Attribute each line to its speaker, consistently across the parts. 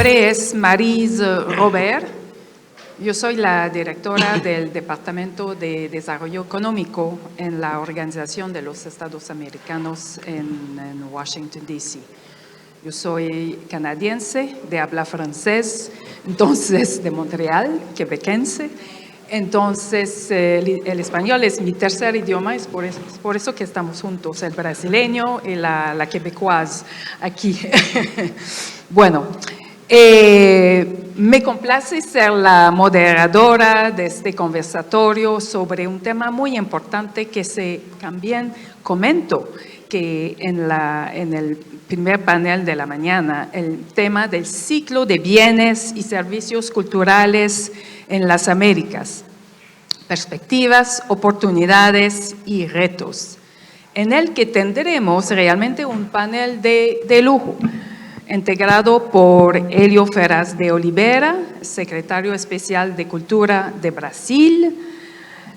Speaker 1: nombre es Maryse Robert. Yo soy la directora del Departamento de Desarrollo Económico en la Organización de los Estados Americanos en Washington, D.C. Yo soy canadiense, de habla francés, entonces de Montreal, quebequense. Entonces, el español es mi tercer idioma, es por eso que estamos juntos, el brasileño y la quebecoise aquí. Bueno, me complace ser la moderadora de este conversatorio sobre un tema muy importante que también comento que en el primer panel de la mañana, el tema del ciclo de bienes y servicios culturales en las Américas, perspectivas, oportunidades y retos, en el que tendremos realmente un panel de lujo, integrado por Helio Ferraz de Oliveira, secretario especial de Cultura de Brasil,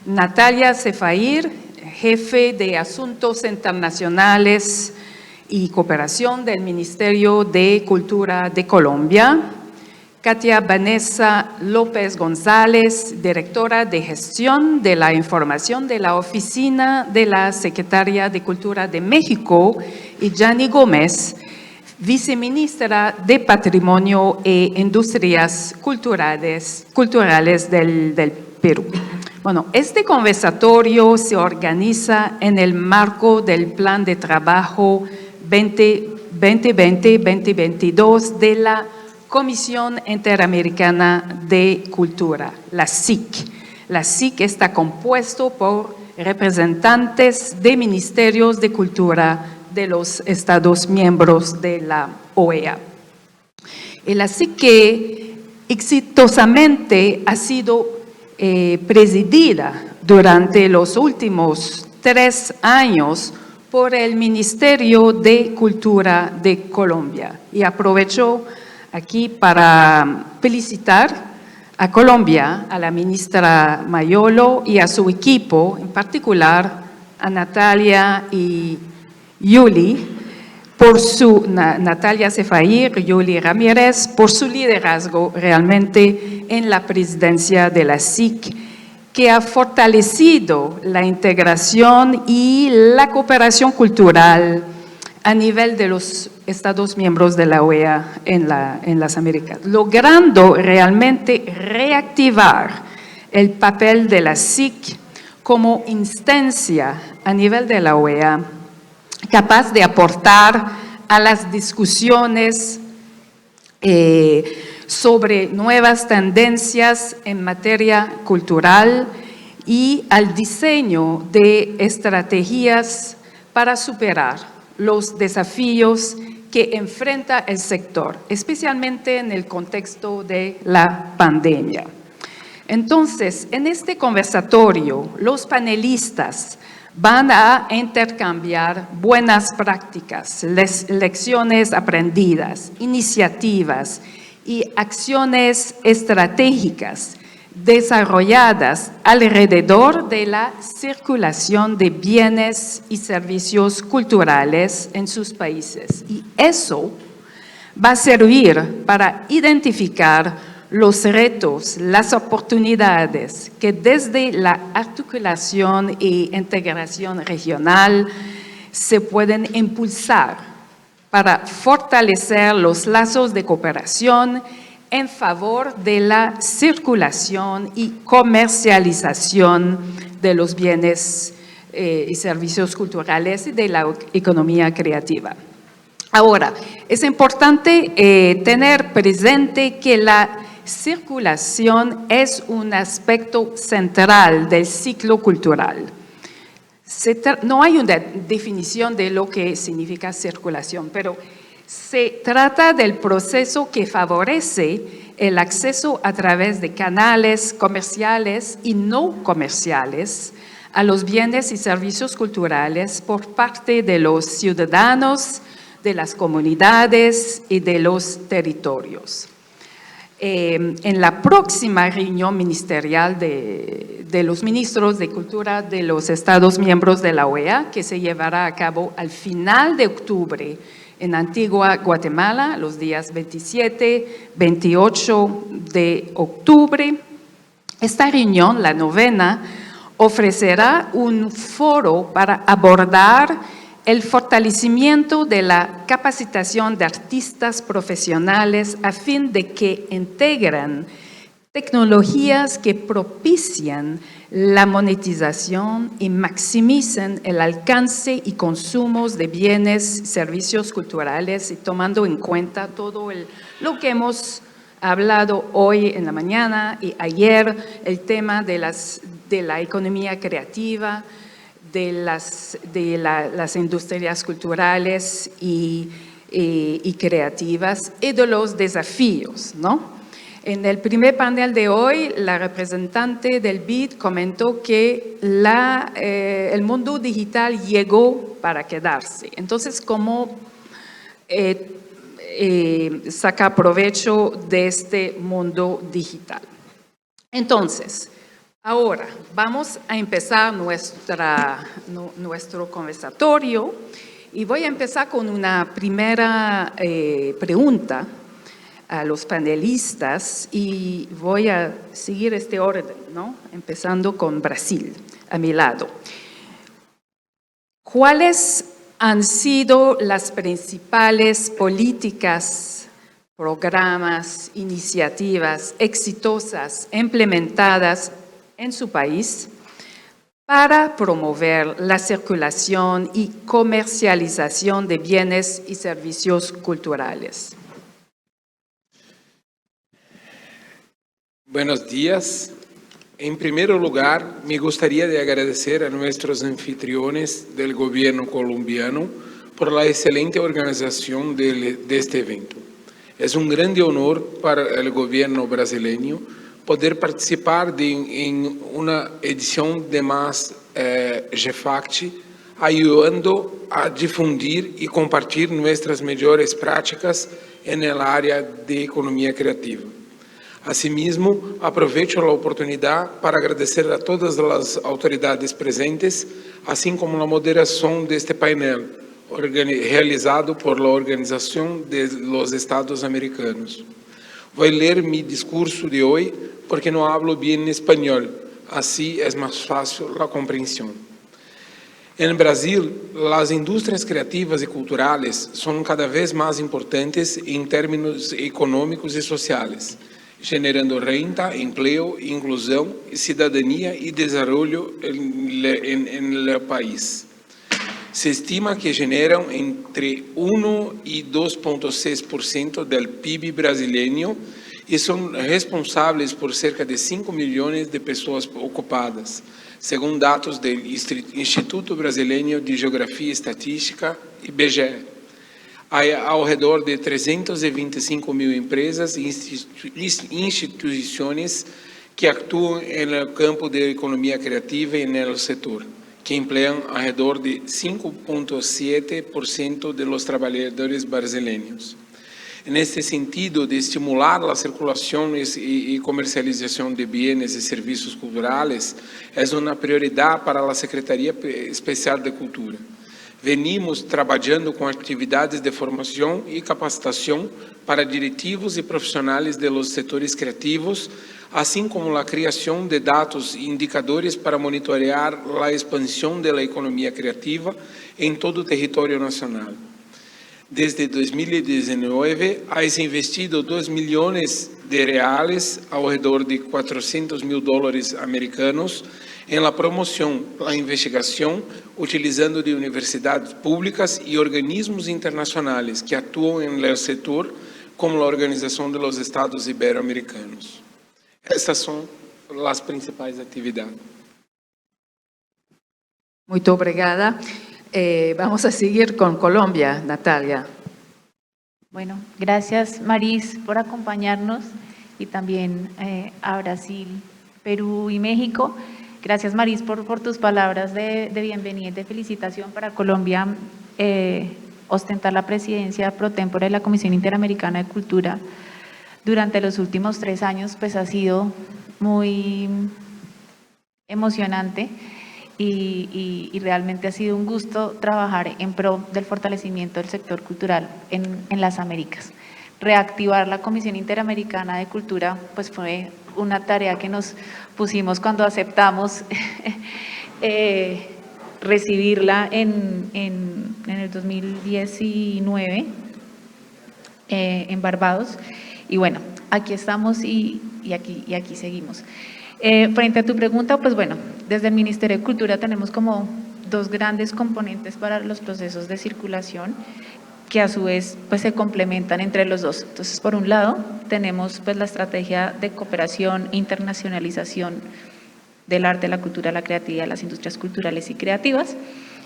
Speaker 1: Natalia Cefair, jefe de Asuntos Internacionales y Cooperación del Ministerio de Cultura de Colombia, Katia Vanessa López González, directora de Gestión de la Información de la Oficina de la Secretaria de Cultura de México, y Yanni Gómez, viceministra de Patrimonio e Industrias Culturales del Perú. Bueno, este conversatorio se organiza en el marco del Plan de Trabajo 2020-2022 de la Comisión Interamericana de Cultura, la SIC. La SIC está compuesto por representantes de ministerios de cultura de los Estados miembros de la OEA. La SIC que exitosamente ha sido presidida durante los últimos 3 años por el Ministerio de Cultura de Colombia. Y aprovecho aquí para felicitar a Colombia, a la ministra Mayolo y a su equipo, en particular a Natalia y Yuli, Natalia Cefair, Yuli Ramírez, por su liderazgo realmente en la presidencia de la SIC, que ha fortalecido la integración y la cooperación cultural a nivel de los Estados miembros de la OEA en las Américas, logrando realmente reactivar el papel de la SIC como instancia a nivel de la OEA, capaz de aportar a las discusiones sobre nuevas tendencias en materia cultural y al diseño de estrategias para superar los desafíos que enfrenta el sector, especialmente en el contexto de la pandemia. Entonces, en este conversatorio, los panelistas van a intercambiar buenas prácticas, lecciones aprendidas, iniciativas y acciones estratégicas desarrolladas alrededor de la circulación de bienes y servicios culturales en sus países. Y eso va a servir para identificar los retos, las oportunidades que desde la articulación e integración regional se pueden impulsar para fortalecer los lazos de cooperación en favor de la circulación y comercialización de los bienes y servicios culturales y de la economía creativa. Ahora, es importante tener presente que la circulación es un aspecto central del ciclo cultural. No hay una definición de lo que significa circulación, pero se trata del proceso que favorece el acceso a través de canales comerciales y no comerciales a los bienes y servicios culturales por parte de los ciudadanos, de las comunidades y de los territorios. En la próxima reunión ministerial de los ministros de Cultura de los Estados miembros de la OEA, que se llevará a cabo al final de octubre en Antigua Guatemala los días 27, 28 de octubre. Esta reunión, la 9ª, ofrecerá un foro para abordar el fortalecimiento de la capacitación de artistas profesionales a fin de que integren tecnologías que propician la monetización y maximicen el alcance y consumos de bienes y servicios culturales, y tomando en cuenta todo lo que hemos hablado hoy en la mañana y ayer, el tema de la economía creativa, de las industrias culturales y creativas, y de los desafíos, ¿no? En el primer panel de hoy, la representante del BID comentó que el mundo digital llegó para quedarse. Entonces, ¿cómo sacar provecho de este mundo digital? Entonces, ahora vamos a empezar nuestro conversatorio, y voy a empezar con una primera pregunta a los panelistas, y voy a seguir este orden, ¿no? Empezando con Brasil, a mi lado. ¿Cuáles han sido las principales políticas, programas, iniciativas exitosas implementadas en su país para promover la circulación y comercialización de bienes y servicios culturales?
Speaker 2: Buenos días. En primer lugar, me gustaría de agradecer a nuestros anfitriones del gobierno colombiano por la excelente organización de este evento. Es un grande honor para el gobierno brasileño poder participar en una edición de más GEFACT, ayudando a difundir y compartir nuestras mejores prácticas en el área de economía creativa. Asimismo, aprovecho la oportunidad para agradecer a todas las autoridades presentes, así como la moderación de este painel, realizado por la Organización de los Estados Americanos. Voy a leer mi discurso de hoy porque no hablo bien español, así es más fácil la comprensión. En Brasil, las industrias creativas y culturales son cada vez más importantes en términos económicos y sociales, generando renta, empleo, inclusão, cidadania y desarrollo en el país. Se estima que generan entre 1 y 2,6% del PIB brasileño y son responsables por cerca de 5 millones de personas ocupadas, según datos del Instituto Brasileño de Geografía y Estatística, IBGE. Hay alrededor de 325.000 empresas e instituciones que actúan en el campo de economía creativa y en el sector, que emplean alrededor de 5,7% de los trabajadores brasileños. En este sentido, de estimular la circulación y comercialización de bienes y servicios culturales, es una prioridad para la Secretaría Especial de Cultura. Venimos trabajando con actividades de formación y capacitación para directivos y profesionales de los sectores creativos, así como la creación de datos e indicadores para monitorear la expansión de la economía creativa en todo el territorio nacional. Desde 2019, has investido 2 millones de reales, alrededor de $400.000 americanos, en la promoción, la investigación, utilizando de universidades públicas y organismos internacionales que actúan en el sector, como la Organización de los Estados Iberoamericanos. Estas son las principales actividades.
Speaker 1: Muy obrigada. Vamos a seguir con Colombia, Natalia.
Speaker 3: Bueno, gracias Maris por acompañarnos, y también a Brasil, Perú y México. Gracias Maris por tus palabras de bienvenida y de felicitación. Para Colombia, ostentar la presidencia pro tempore de la Comisión Interamericana de Cultura durante los últimos 3 años pues ha sido muy emocionante, y realmente ha sido un gusto trabajar en pro del fortalecimiento del sector cultural en las Américas. Reactivar la Comisión Interamericana de Cultura pues fue una tarea que nos pusimos cuando aceptamos recibirla en el 2019 en Barbados, y bueno, aquí estamos y aquí seguimos. Frente a tu pregunta, pues bueno, desde el Ministerio de Cultura tenemos como dos grandes componentes para los procesos de circulación que a su vez pues se complementan entre los dos. Entonces, por un lado, tenemos pues la estrategia de cooperación e internacionalización del arte, la cultura, la creatividad, las industrias culturales y creativas,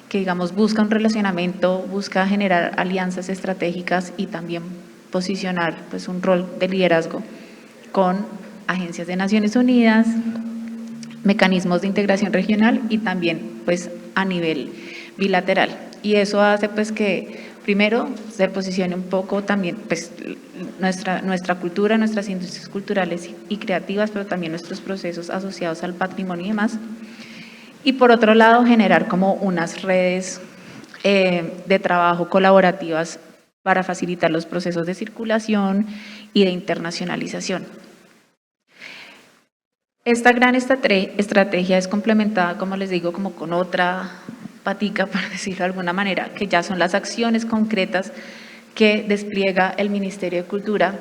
Speaker 3: que digamos busca un relacionamiento, busca generar alianzas estratégicas y también posicionar pues un rol de liderazgo con agencias de Naciones Unidas, mecanismos de integración regional y también pues a nivel bilateral. Y eso hace pues que primero se posicione un poco también pues nuestra cultura, nuestras industrias culturales y creativas, pero también nuestros procesos asociados al patrimonio y demás. Y por otro lado, generar como unas redes de trabajo colaborativas para facilitar los procesos de circulación y de internacionalización. Esta gran estrategia es complementada, como les digo, como con otra patica, por decirlo de alguna manera, que ya son las acciones concretas que despliega el Ministerio de Cultura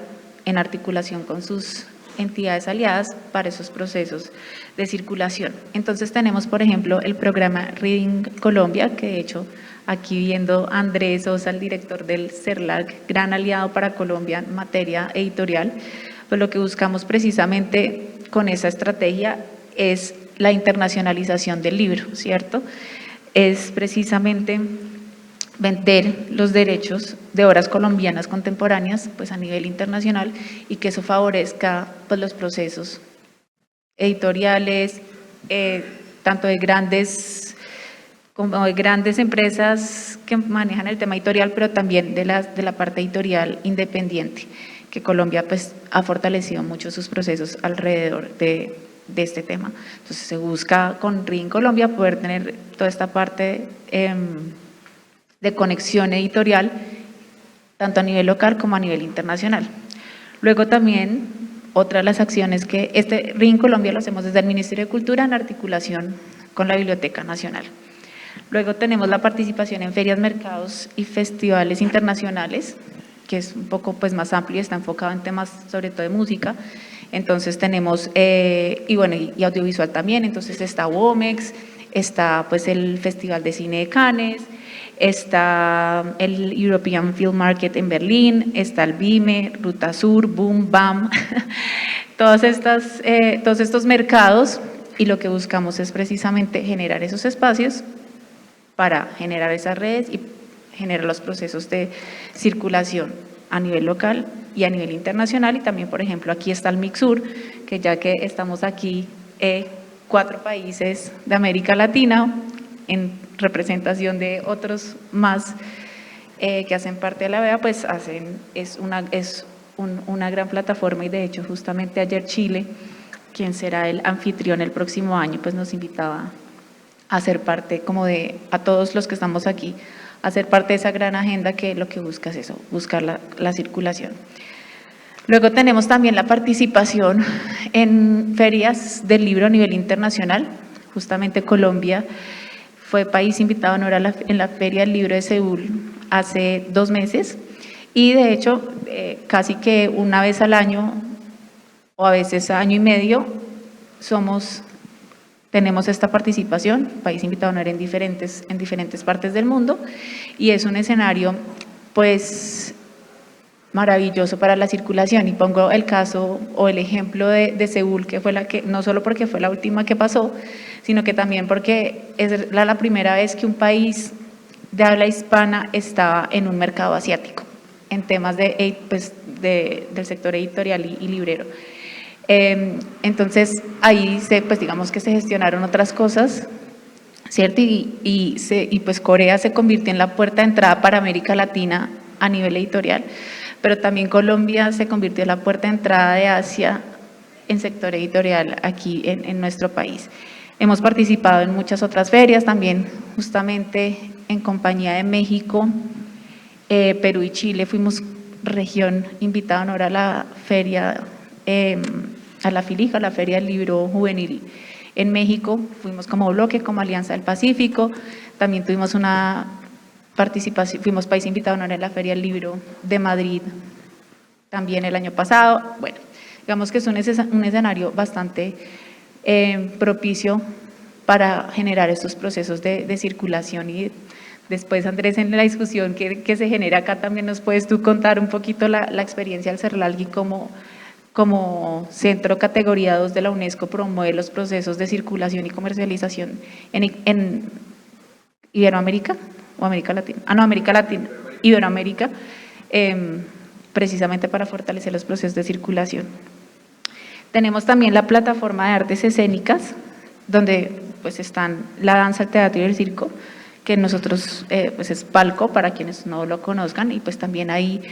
Speaker 3: en articulación con sus entidades aliadas para esos procesos de circulación. Entonces tenemos, por ejemplo, el programa Reading Colombia, que de hecho aquí viendo a Andrés Sosa, el director del CERLAC, gran aliado para Colombia en materia editorial, pues lo que buscamos precisamente con esa estrategia es la internacionalización del libro, ¿cierto? Es precisamente vender los derechos de obras colombianas contemporáneas pues a nivel internacional y que eso favorezca pues los procesos editoriales, tanto de grandes como de grandes empresas que manejan el tema editorial, pero también de la parte editorial independiente, que Colombia pues ha fortalecido mucho sus procesos alrededor de este tema. Entonces se busca con Reading Colombia poder tener toda esta parte de conexión editorial, tanto a nivel local como a nivel internacional. Luego también, otra de las acciones que Reading Colombia lo hacemos desde el Ministerio de Cultura en articulación con la Biblioteca Nacional. Luego tenemos la participación en ferias, mercados y festivales internacionales, que es un poco pues más amplio y está enfocado en temas sobre todo de música. Entonces tenemos, y audiovisual también, entonces está WOMEX, está pues el Festival de Cine de Cannes, está el European Film Market en Berlín, está el BIME, Ruta Sur, Boom, BAM, todos estos mercados, y lo que buscamos es precisamente generar esos espacios para generar esas redes y generar los procesos de circulación a nivel local y a nivel internacional. Y también, por ejemplo, aquí está el MICSUR, que ya que estamos aquí 4 países de América Latina, en representación de otros más que hacen parte de la BEA, pues es una gran plataforma, y de hecho justamente ayer Chile, quien será el anfitrión el próximo año, pues nos invitaba a ser parte como a todos los que estamos aquí, a ser parte de esa gran agenda que lo que busca es eso, buscar la circulación. Luego tenemos también la participación en ferias del libro a nivel internacional. Justamente Colombia fue país invitado a honor en la Feria del Libro de Seúl hace 2 meses, y de hecho casi que una vez al año o a veces año y medio tenemos esta participación, país invitado a honor en diferentes partes del mundo, y es un escenario pues maravilloso para la circulación. Y pongo el caso o el ejemplo de Seúl, que fue no solo porque fue la última que pasó, sino que también porque es la primera vez que un país de habla hispana estaba en un mercado asiático, en temas del sector editorial y librero. Entonces ahí pues digamos que se gestionaron otras cosas, ¿cierto? Y pues Corea se convirtió en la puerta de entrada para América Latina a nivel editorial, pero también Colombia se convirtió en la puerta de entrada de Asia en sector editorial aquí en nuestro país. Hemos participado en muchas otras ferias, también justamente en compañía de México, Perú y Chile. Fuimos región invitada en honor a la feria, a la FILIJ, a la Feria del Libro Juvenil en México. Fuimos como bloque, como Alianza del Pacífico. También tuvimos una participación, fuimos país invitado en honor a la Feria del Libro de Madrid también el año pasado. Bueno, digamos que es un escenario bastante propicio para generar estos procesos de circulación. Y después, Andrés, en la discusión que se genera acá, también nos puedes tú contar un poquito la experiencia del CERLALGI como centro categoría 2 de la UNESCO promueve los procesos de circulación y comercialización en Iberoamérica o América Latina. América Latina, Iberoamérica, precisamente para fortalecer los procesos de circulación. Tenemos también la plataforma de artes escénicas, donde pues están la danza, el teatro y el circo, que nosotros pues es Palco para quienes no lo conozcan, y pues también ahí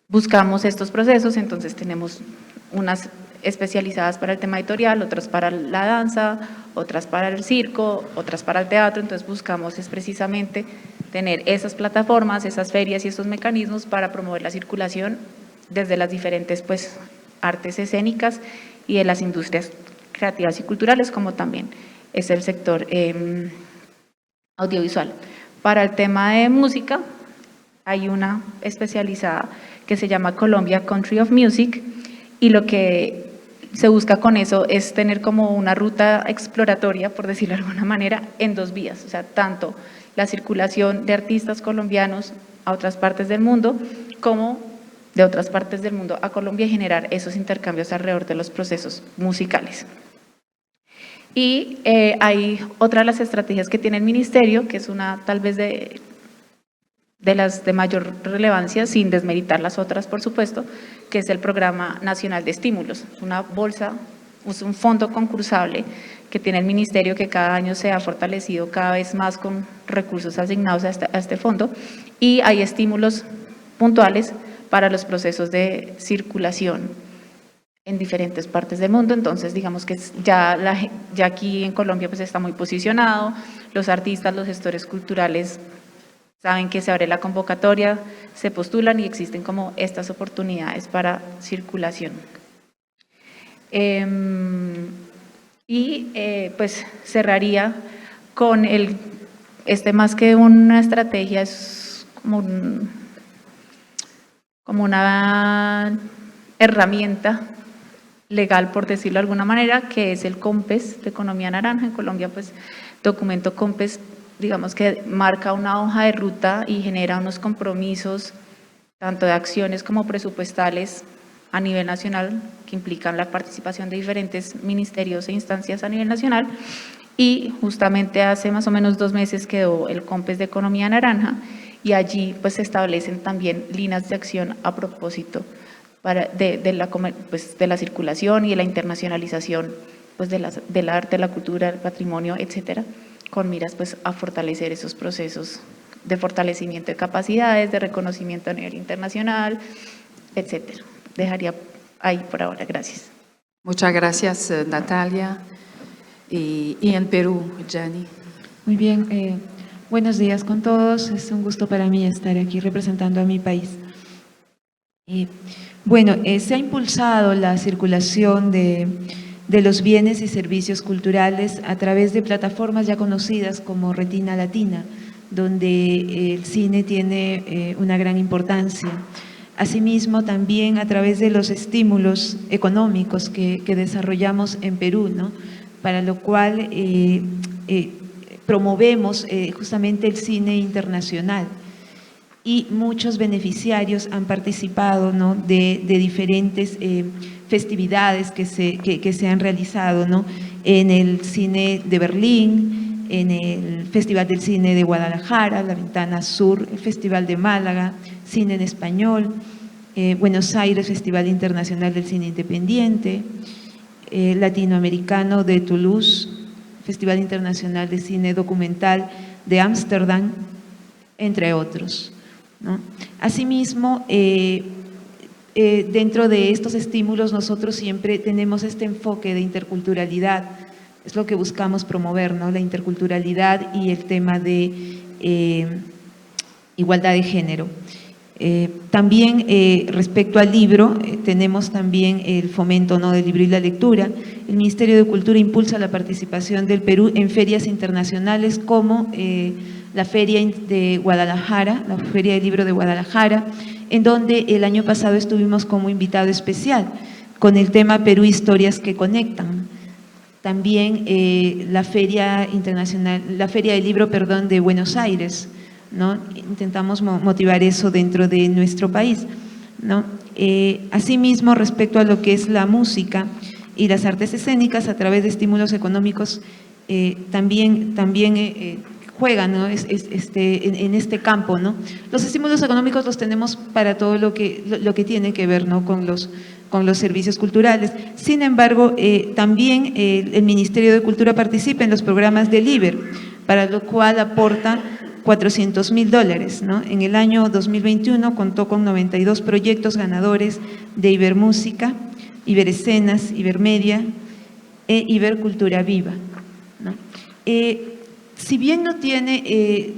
Speaker 3: buscamos estos procesos. Entonces tenemos unas especializadas para el tema editorial, otras para la danza, otras para el circo, otras para el teatro. Entonces buscamos es precisamente tener esas plataformas, esas ferias y estos mecanismos para promover la circulación desde las diferentes pues artes escénicas y de las industrias creativas y culturales, como también es el sector audiovisual. Para el tema de música, hay una especializada que se llama Colombia Country of Music, y lo que se busca con eso es tener como una ruta exploratoria, por decirlo de alguna manera, en dos vías, o sea, tanto la circulación de artistas colombianos a otras partes del mundo, como de otras partes del mundo a Colombia, y generar esos intercambios alrededor de los procesos musicales. Y hay otra de las estrategias que tiene el ministerio, que es una tal vez de las de mayor relevancia, sin desmeritar las otras, por supuesto, que es el Programa Nacional de Estímulos, una bolsa, es un fondo concursable que tiene el ministerio, que cada año se ha fortalecido cada vez más con recursos asignados a este fondo, y hay estímulos puntuales para los procesos de circulación en diferentes partes del mundo. Entonces, digamos que ya aquí en Colombia pues está muy posicionado, los artistas, los gestores culturales saben que se abre la convocatoria, se postulan y existen como estas oportunidades para circulación. Pues cerraría con más que una estrategia, es como una herramienta legal, por decirlo de alguna manera, que es el COMPES de Economía Naranja. En Colombia, pues, documento COMPES, digamos que marca una hoja de ruta y genera unos compromisos, tanto de acciones como presupuestales a nivel nacional, que implican la participación de diferentes ministerios e instancias a nivel nacional. Y justamente hace más o menos 2 meses quedó el COMPES de Economía Naranja, y allí pues se establecen también líneas de acción a propósito de la circulación y de la internacionalización pues del arte, la cultura, el patrimonio, etcétera, con miras pues a fortalecer esos procesos de fortalecimiento de capacidades, de reconocimiento a nivel internacional, etcétera. Dejaría ahí por ahora. Gracias.
Speaker 1: Muchas gracias, Natalia. Y en Perú, Gianni.
Speaker 4: Muy bien, buenos días con todos. Es un gusto para mí estar aquí representando a mi país. Se ha impulsado la circulación de los bienes y servicios culturales a través de plataformas ya conocidas como Retina Latina, donde el cine tiene una gran importancia. Asimismo, también a través de los estímulos económicos que desarrollamos en Perú, ¿no? Para lo cual promovemos justamente el cine internacional, y muchos beneficiarios han participado, ¿no?, de diferentes festividades que se han realizado, ¿no?, en el cine de Berlín, en el Festival del Cine de Guadalajara, La Ventana Sur, el Festival de Málaga, Cine en Español, Buenos Aires, Festival Internacional del Cine Independiente, Latinoamericano de Toulouse, Festival Internacional de Cine Documental de Ámsterdam, entre otros, ¿no? Asimismo, dentro de estos estímulos nosotros siempre tenemos este enfoque de interculturalidad, Es lo que buscamos promover, ¿no? La interculturalidad y el tema de igualdad de género. También respecto al libro, tenemos también el fomento, ¿no?, del libro y la lectura. El Ministerio de Cultura impulsa la participación del Perú en ferias internacionales como la Feria de Guadalajara, la Feria del Libro de Guadalajara, en donde el año pasado estuvimos como invitado especial con el tema Perú, historias que conectan. También la Feria Internacional, la Feria del Libro, perdón, de Buenos Aires, ¿no? Intentamos motivar eso dentro de nuestro país, ¿no? Asimismo, respecto a lo que es la música y las artes escénicas, a través de estímulos económicos, también juegan, ¿no?, en este campo, ¿no? Los estímulos económicos los tenemos para todo lo que tiene que ver, ¿no?, con los servicios culturales. Sin embargo, también el Ministerio de Cultura participa en los programas del IBER, para lo cual aporta $400,000, ¿no? En el año 2021 contó con 92 proyectos ganadores de Ibermúsica, Iberescenas, Ibermedia e Ibercultura Viva, ¿no? Si bien no tiene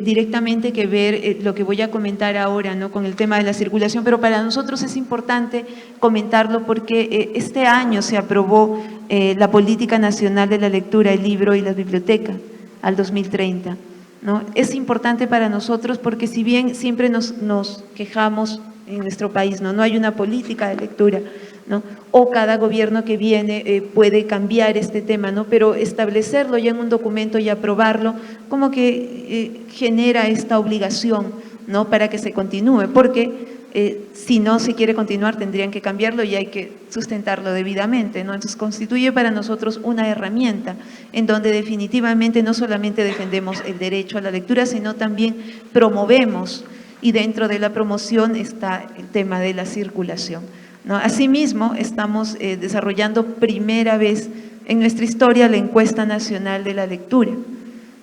Speaker 4: directamente que ver lo que voy a comentar ahora, ¿no?, con el tema de la circulación, pero para nosotros es importante comentarlo porque este año se aprobó la Política Nacional de la Lectura, el Libro y la Biblioteca al 2030, ¿no? Es importante para nosotros porque si bien siempre nos quejamos en nuestro país, no hay una política de lectura, ¿no?, o cada gobierno que viene puede cambiar este tema, ¿no?, pero establecerlo ya en un documento y aprobarlo como que genera esta obligación, ¿no?, para que se continúe, porque si no se quiere continuar tendrían que cambiarlo y hay que sustentarlo debidamente, ¿no? Entonces constituye para nosotros una herramienta en donde definitivamente no solamente defendemos el derecho a la lectura, sino también promovemos, y dentro de la promoción está el tema de la circulación, ¿no? Asimismo, estamos desarrollando primera vez en nuestra historia la encuesta nacional de la lectura,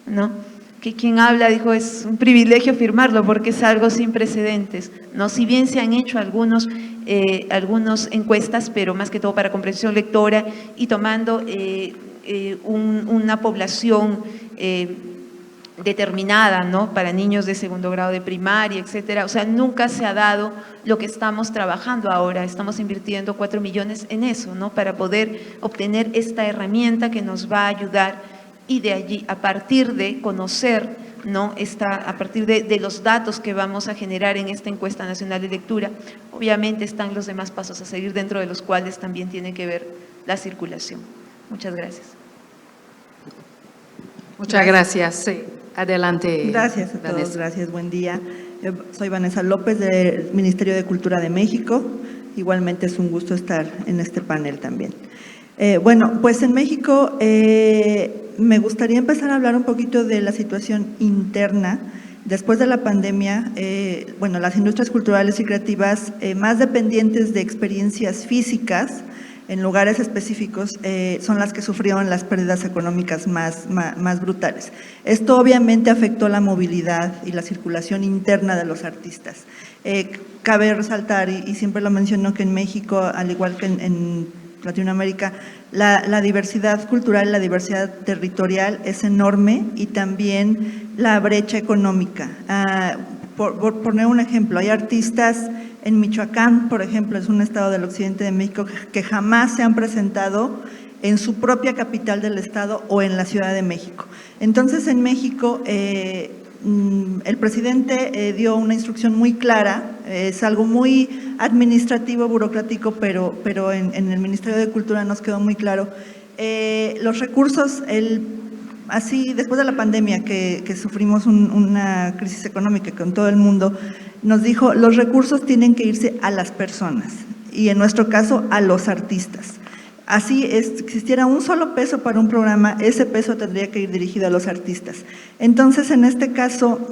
Speaker 4: ¿no?, que quien habla dijo es un privilegio firmarlo porque es algo sin precedentes, ¿no? Si bien se han hecho algunas encuestas, pero más que todo para comprensión lectora y tomando una población determinada, ¿no?, para niños de segundo grado de primaria, etcétera. O sea, nunca se ha dado lo que estamos trabajando ahora. Estamos invirtiendo 4 millones en eso, ¿no?, para poder obtener esta herramienta que nos va a ayudar. Y de allí, a partir de conocer, ¿no?, a partir de los datos que vamos a generar en esta encuesta nacional de lectura, obviamente están los demás pasos a seguir, dentro de los cuales también tiene que ver la circulación. Muchas gracias.
Speaker 1: Muchas gracias. Sí. Adelante.
Speaker 5: Gracias a todos,
Speaker 1: Vanessa.
Speaker 5: gracias, buen día. Yo soy Vanessa López del Ministerio de Cultura de México. Igualmente es un gusto estar en este panel también. Bueno, pues en México me gustaría empezar a hablar un poquito de la situación interna. Después de la pandemia, bueno, las industrias culturales y creativas más dependientes de experiencias físicas en lugares específicos son las que sufrieron las pérdidas económicas más brutales. Esto obviamente afectó la movilidad y la circulación interna de los artistas. Cabe resaltar, y siempre lo menciono, que en México, al igual que en Latinoamérica, la diversidad cultural, la diversidad territorial es enorme, y también la brecha económica. Por poner un ejemplo, hay artistas en Michoacán, por ejemplo, es un estado del occidente de México, que jamás se han presentado en su propia capital del estado o en la Ciudad de México. Entonces, en México, el presidente dio una instrucción muy clara, es algo muy administrativo, burocrático, pero en el Ministerio de Cultura nos quedó muy claro. Los recursos, así después de la pandemia que sufrimos una crisis económica con todo el mundo, nos dijo, los recursos tienen que irse a las personas, y en nuestro caso a los artistas. Así existiera un solo peso para un programa, ese peso tendría que ir dirigido a los artistas. Entonces, en este caso,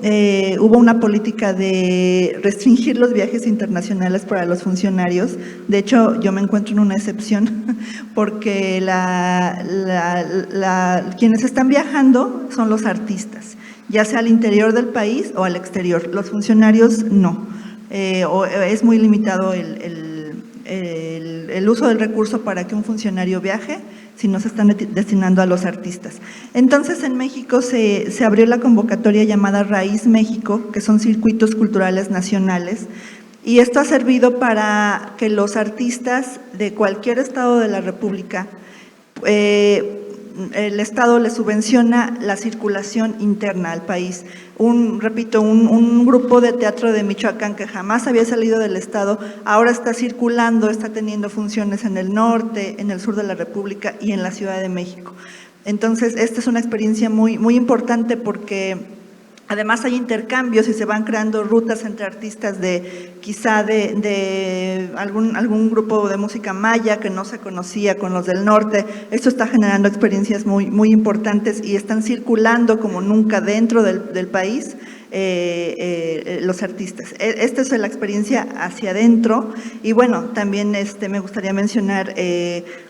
Speaker 5: hubo una política de restringir los viajes internacionales para los funcionarios. De hecho, yo me encuentro en una excepción, porque quienes están viajando son los artistas, ya sea al interior del país o al exterior. Los funcionarios no, o es muy limitado el el uso del recurso para que un funcionario viaje, sino se están destinando a los artistas. Entonces, en México se abrió la convocatoria llamada Raíz México, que son circuitos culturales nacionales, y esto ha servido para que los artistas de cualquier estado de la República, el Estado les subvenciona la circulación interna al país. Repito, un grupo de teatro de Michoacán que jamás había salido del Estado, ahora está circulando, está teniendo funciones en el norte, en el sur de la República y en la Ciudad de México. Entonces, esta es una experiencia muy, muy importante porque además hay intercambios y se van creando rutas entre artistas quizá de algún grupo de música maya que no se conocía con los del norte. Esto está generando experiencias muy, muy importantes y están circulando como nunca dentro del país los artistas. Esta es la experiencia hacia adentro y bueno, también me gustaría mencionar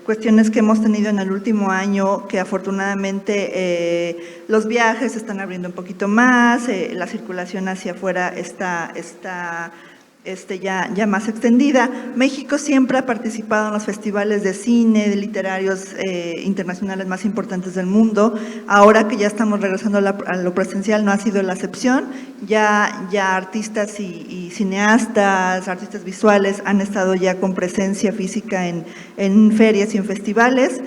Speaker 5: cuestiones que hemos tenido en el último año, que afortunadamente los viajes se están abriendo un poquito más, la circulación hacia afuera está ya más extendida. México siempre ha participado en los festivales de cine, de literarios internacionales más importantes del mundo. Ahora que ya estamos regresando a lo presencial, no ha sido la excepción. Ya artistas y cineastas, artistas visuales han estado ya con presencia física en ferias y en festivales.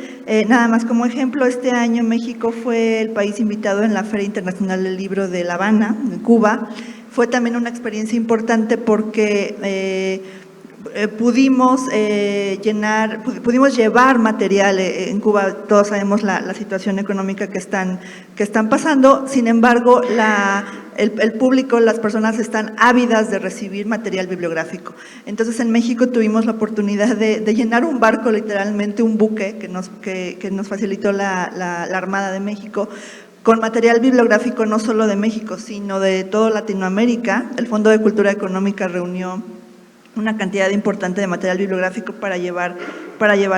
Speaker 5: Nada más como ejemplo, este año México fue el país invitado en la Feria Internacional del Libro de La Habana, en Cuba. Fue también una experiencia importante porque pudimos llevar material. En Cuba todos sabemos la situación económica que están pasando, sin embargo el público, las personas están ávidas de recibir material bibliográfico. Entonces en México tuvimos la oportunidad de llenar un barco, literalmente un buque que nos facilitó la Armada de México, con material bibliográfico no solo de México, sino de toda Latinoamérica. El Fondo de Cultura Económica reunió una cantidad importante de material bibliográfico para llevar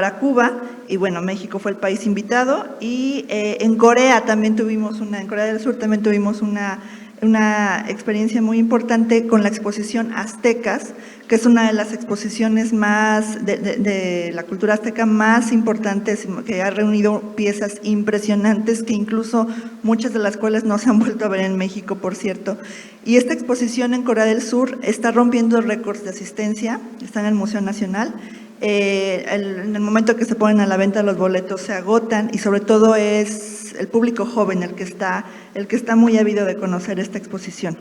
Speaker 5: a Cuba, y bueno, México fue el país invitado, y en Corea también en Corea del Sur también tuvimos una experiencia muy importante con la exposición Aztecas, que es una de las exposiciones más de la cultura azteca más importantes, que ha reunido piezas impresionantes, que incluso muchas de las cuales no se han vuelto a ver en México, por cierto. Y esta exposición en Corea del Sur está rompiendo récords de asistencia, está en el Museo Nacional. En el momento que se ponen a la venta los boletos se agotan, y sobre todo es el público joven el que está muy ávido de conocer esta exposición.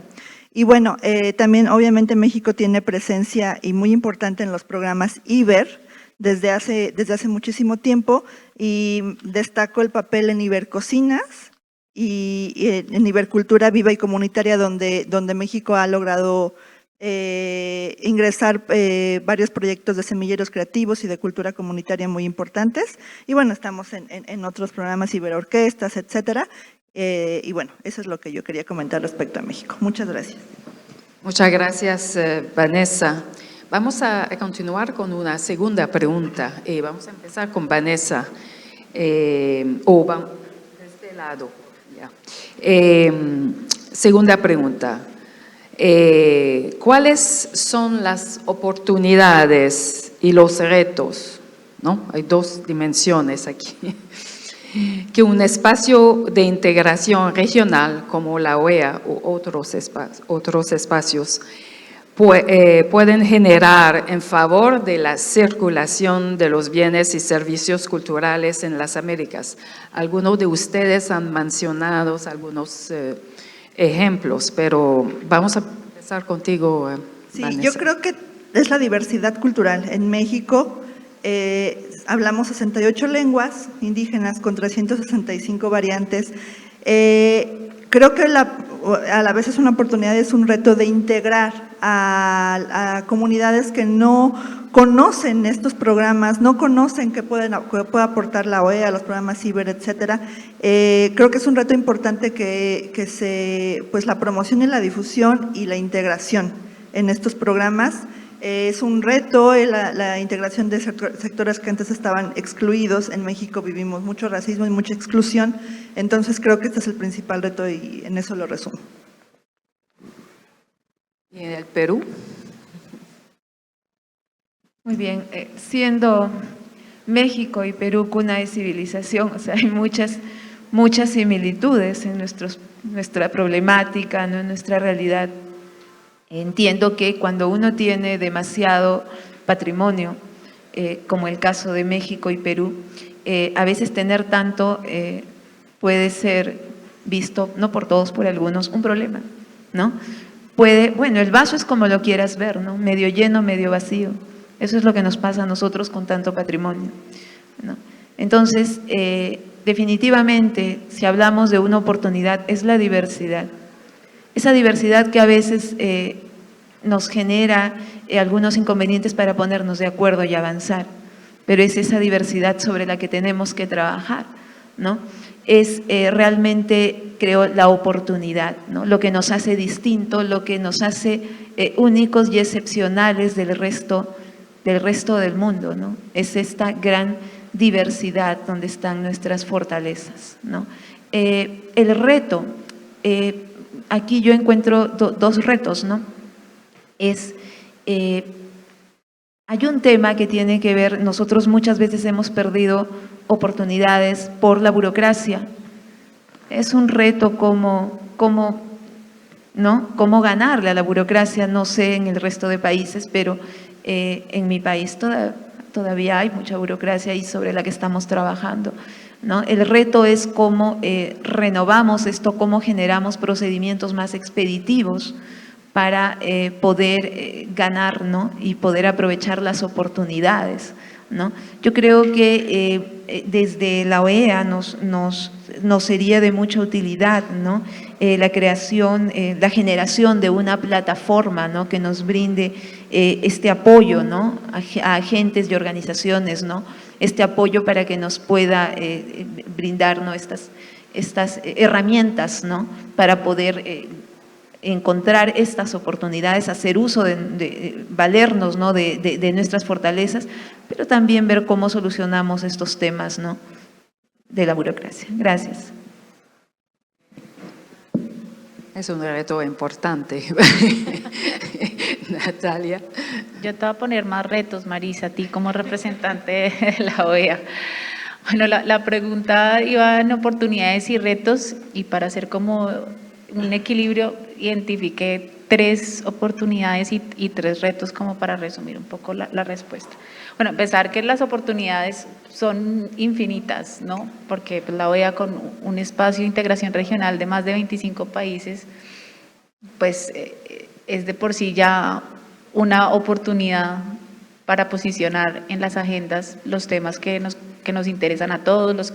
Speaker 5: Y bueno, también obviamente México tiene presencia y muy importante en los programas IBER desde hace muchísimo tiempo, y destaco el papel en Ibercocinas y en Ibercultura Viva y Comunitaria, donde México ha logrado ingresar varios proyectos de semilleros creativos y de cultura comunitaria muy importantes. Y bueno, estamos en otros programas, Iberorquestas, etcétera. Y bueno, eso es lo que yo quería comentar respecto a México. Muchas gracias.
Speaker 1: Muchas gracias, Vanessa. Vamos a continuar con una segunda pregunta. Vamos a empezar con Vanessa. Vamos de este lado. Ya. Segunda pregunta. ¿Cuáles son las oportunidades y los retos? ¿No? Hay dos dimensiones aquí. Que un espacio de integración regional como la OEA u otros espacios pueden generar en favor de la circulación de los bienes y servicios culturales en las Américas. Algunos de ustedes han mencionado algunos ejemplos, pero vamos a empezar contigo, Vanessa.
Speaker 5: Sí, yo creo que es la diversidad cultural. En México hablamos 68 lenguas indígenas con 365 variantes. Creo que a la vez es una oportunidad, es un reto de integrar a comunidades que no conocen estos programas, no conocen qué puede aportar la OEA, los programas CIBER, etcétera. Creo que es un reto importante pues la promoción y la difusión y la integración en estos programas. Es un reto la integración de sectores que antes estaban excluidos. En México vivimos mucho racismo y mucha exclusión, entonces creo que este es el principal reto y en eso lo resumo.
Speaker 1: ¿Y en el Perú?
Speaker 4: Muy bien, siendo México y Perú cuna de civilización, o sea, hay muchas similitudes en nuestra problemática, ¿no? En nuestra realidad. Entiendo que cuando uno tiene demasiado patrimonio, como el caso de México y Perú, a veces tener tanto puede ser visto, no por todos, por algunos, un problema, ¿no? Bueno, el vaso es como lo quieras ver, ¿no? Medio lleno, medio vacío. Eso es lo que nos pasa a nosotros con tanto patrimonio, ¿no? Entonces, definitivamente, si hablamos de una oportunidad, es la diversidad. Esa diversidad que a veces nos genera algunos inconvenientes para ponernos de acuerdo y avanzar, pero es esa diversidad sobre la que tenemos que trabajar, ¿no? Es realmente, creo, la oportunidad, ¿no? Lo que nos hace distinto, lo que nos hace únicos y excepcionales del resto del mundo, ¿no? Es esta gran diversidad donde están nuestras fortalezas, ¿no? El reto, aquí yo encuentro dos retos, ¿no? Hay un tema que tiene que ver, nosotros muchas veces hemos perdido oportunidades por la burocracia. Es un reto cómo ganarle a la burocracia, no sé en el resto de países, pero en mi país todavía hay mucha burocracia y sobre la que estamos trabajando, ¿no? El reto es cómo renovamos esto, cómo generamos procedimientos más expeditivos para poder ganar, ¿no? Y poder aprovechar las oportunidades, ¿no? Yo creo que desde la OEA nos sería de mucha utilidad, ¿no? La creación, la generación de una plataforma, ¿no? Que nos brinde este apoyo, ¿no? A agentes y organizaciones, ¿no? Este apoyo para que nos pueda brindar, ¿no? Estas herramientas, ¿no? Para poder encontrar estas oportunidades, hacer uso de valernos, ¿no? de nuestras fortalezas, pero también ver cómo solucionamos estos temas, ¿no? De la burocracia. Gracias.
Speaker 1: Es un reto importante. Natalia.
Speaker 3: Yo te voy a poner más retos, Marisa, a ti como representante de la OEA. Bueno, la pregunta iba en oportunidades y retos, y para hacer como un equilibrio, identifiqué 3 oportunidades y 3 retos como para resumir un poco la respuesta. Bueno, pensar que las oportunidades son infinitas, ¿no? Porque pues, la OEA con un espacio de integración regional de más de 25 países, pues es de por sí ya una oportunidad para posicionar en las agendas los temas que nos interesan a todos,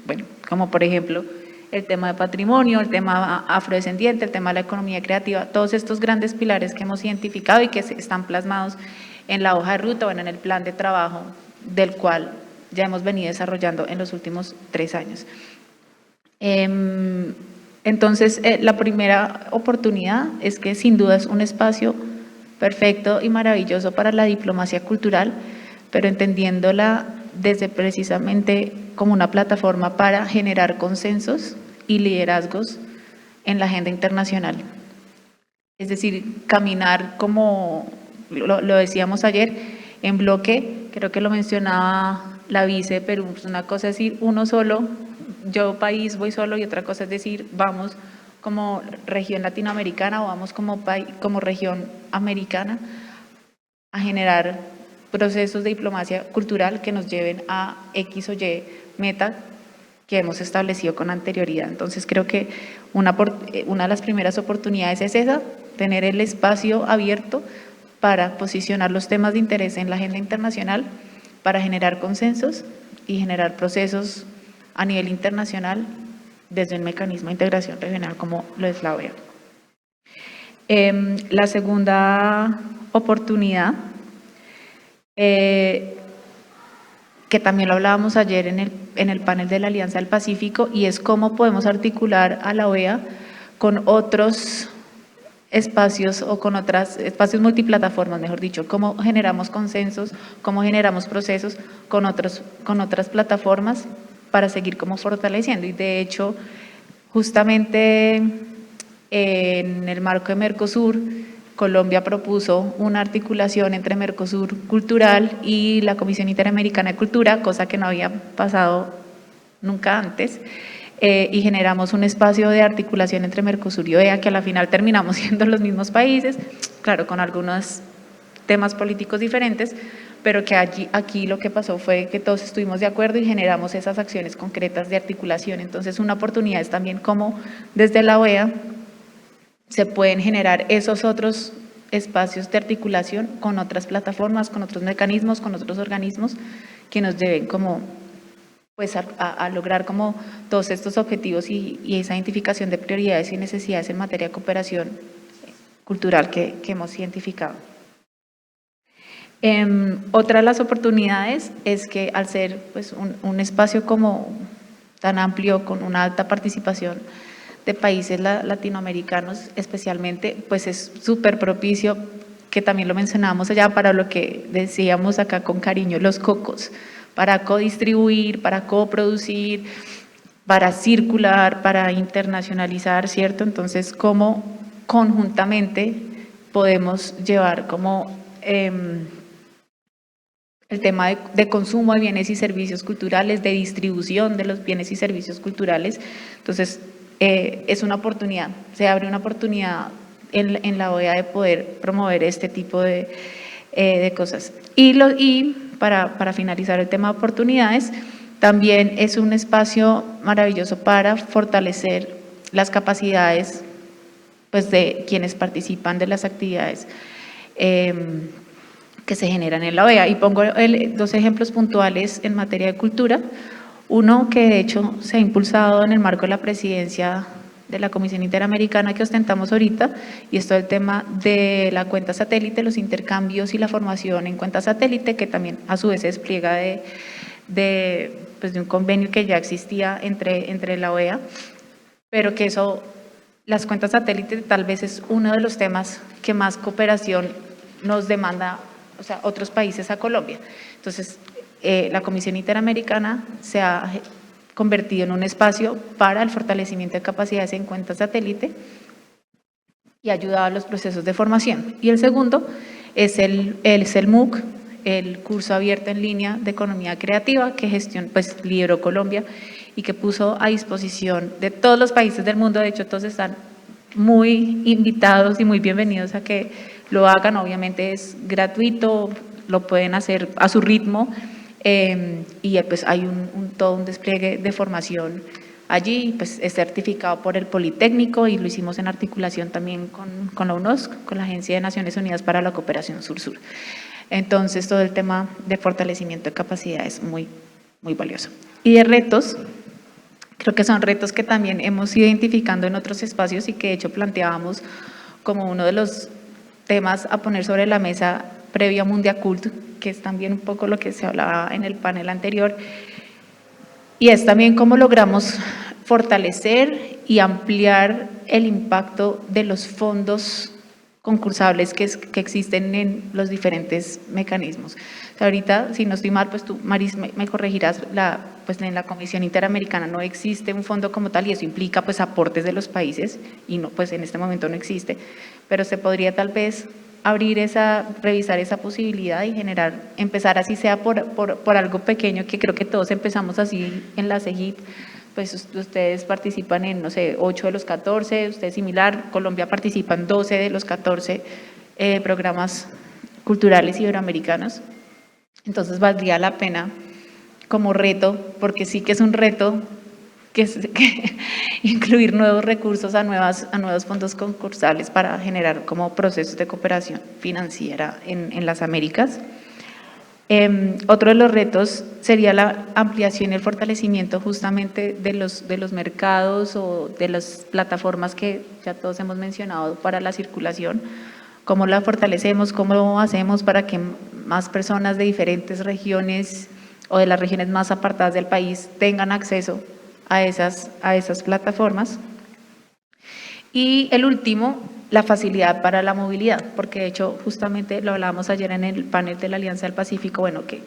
Speaker 3: bueno, como por ejemplo el tema de patrimonio, el tema afrodescendiente, el tema de la economía creativa, todos estos grandes pilares que hemos identificado y que están plasmados en la hoja de ruta, bueno, en el plan de trabajo del cual ya hemos venido desarrollando en los últimos 3 años. Entonces, la primera oportunidad es que sin duda es un espacio perfecto y maravilloso para la diplomacia cultural, pero entendiéndola desde precisamente como una plataforma para generar consensos y liderazgos en la agenda internacional. Es decir, caminar como lo decíamos ayer, en bloque, creo que lo mencionaba la vice de Perú, una cosa es decir uno solo, yo país voy solo, y otra cosa es decir vamos como región latinoamericana o vamos como región americana a generar procesos de diplomacia cultural que nos lleven a X o Y meta que hemos establecido con anterioridad. Entonces creo que una de las primeras oportunidades es esa, tener el espacio abierto para posicionar los temas de interés en la agenda internacional, para generar consensos y generar procesos a nivel internacional desde un mecanismo de integración regional como lo es la OEA. La segunda oportunidad, que también lo hablábamos ayer en el panel de la Alianza del Pacífico, y es cómo podemos articular a la OEA con otros espacios o con espacios multiplataformas, mejor dicho, cómo generamos consensos, cómo generamos procesos con otras plataformas para seguir como fortaleciendo. Y de hecho, justamente en el marco de Mercosur, Colombia propuso una articulación entre Mercosur Cultural y la Comisión Interamericana de Cultura, cosa que no había pasado nunca antes, y generamos un espacio de articulación entre Mercosur y OEA, que a la final terminamos siendo los mismos países, claro, con algunos temas políticos diferentes, pero que aquí lo que pasó fue que todos estuvimos de acuerdo y generamos esas acciones concretas de articulación. Entonces, una oportunidad es también cómo desde la OEA se pueden generar esos otros espacios de articulación con otras plataformas, con otros mecanismos, con otros organismos que nos lleven como pues a lograr como todos estos objetivos y esa identificación de prioridades y necesidades en materia de cooperación cultural que hemos identificado. Otra de las oportunidades es que al ser pues, un espacio como tan amplio, con una alta participación de países latinoamericanos especialmente, pues es súper propicio, que también lo mencionábamos allá, para lo que decíamos acá con cariño, los cocos, para codistribuir, para coproducir, para circular, para internacionalizar, ¿cierto? Entonces, ¿cómo conjuntamente podemos llevar como el tema de consumo de bienes y servicios culturales, de distribución de los bienes y servicios culturales? Entonces, es una oportunidad, se abre una oportunidad en la OEA de poder promover este tipo de cosas. Y para finalizar el tema de oportunidades, también es un espacio maravilloso para fortalecer las capacidades pues, de quienes participan de las actividades que se generan en la OEA. Y pongo dos ejemplos puntuales en materia de cultura. Uno que de hecho se ha impulsado en el marco de la presidencia de la Comisión Interamericana que ostentamos ahorita, y esto es el tema de la cuenta satélite, los intercambios y la formación en cuenta satélite, que también a su vez se despliega de un convenio que ya existía entre la OEA, pero que las cuentas satélite tal vez es uno de los temas que más cooperación nos demanda, o sea, otros países a Colombia. Entonces, la Comisión Interamericana se ha convertido en un espacio para el fortalecimiento de capacidades en cuenta satélite y ha ayudado a los procesos de formación. Y el segundo es el MOOC, el curso abierto en línea de economía creativa que lideró Colombia y que puso a disposición de todos los países del mundo. De hecho, todos están muy invitados y muy bienvenidos a que lo hagan. Obviamente es gratuito, lo pueden hacer a su ritmo. Y pues hay todo un despliegue de formación allí, pues es certificado por el Politécnico y lo hicimos en articulación también con la UNESCO, con la Agencia de Naciones Unidas para la Cooperación Sur-Sur. Entonces, todo el tema de fortalecimiento de capacidad es muy, muy valioso. Y de retos, creo que son retos que también hemos ido identificando en otros espacios y que de hecho planteábamos como uno de los temas a poner sobre la mesa previo a Mundiacult, que es también un poco lo que se hablaba en el panel anterior, y es también cómo logramos fortalecer y ampliar el impacto de los fondos concursables que existen en los diferentes mecanismos. O sea, ahorita, si no estoy mal, pues tú, Maris, me corregirás, pues en la Comisión Interamericana no existe un fondo como tal y eso implica pues aportes de los países y no, pues en este momento no existe, pero se podría tal vez revisar esa posibilidad y empezar así sea por algo pequeño, que creo que todos empezamos así en la CEGIP, pues ustedes participan en, no sé, 8 de los 14, usted similar, Colombia participa en 12 de los 14 programas culturales iberoamericanos. Entonces valdría la pena como reto, porque sí que es un reto que incluir nuevos recursos a nuevos fondos concursables para generar como procesos de cooperación financiera en las Américas. Otro de los retos sería la ampliación y el fortalecimiento justamente de los mercados o de las plataformas que ya todos hemos mencionado para la circulación. ¿Cómo la fortalecemos? ¿Cómo hacemos para que más personas de diferentes regiones o de las regiones más apartadas del país tengan acceso a esas plataformas? Y el último, la facilidad para la movilidad, porque de hecho justamente lo hablábamos ayer en el panel de la Alianza del Pacífico, bueno, que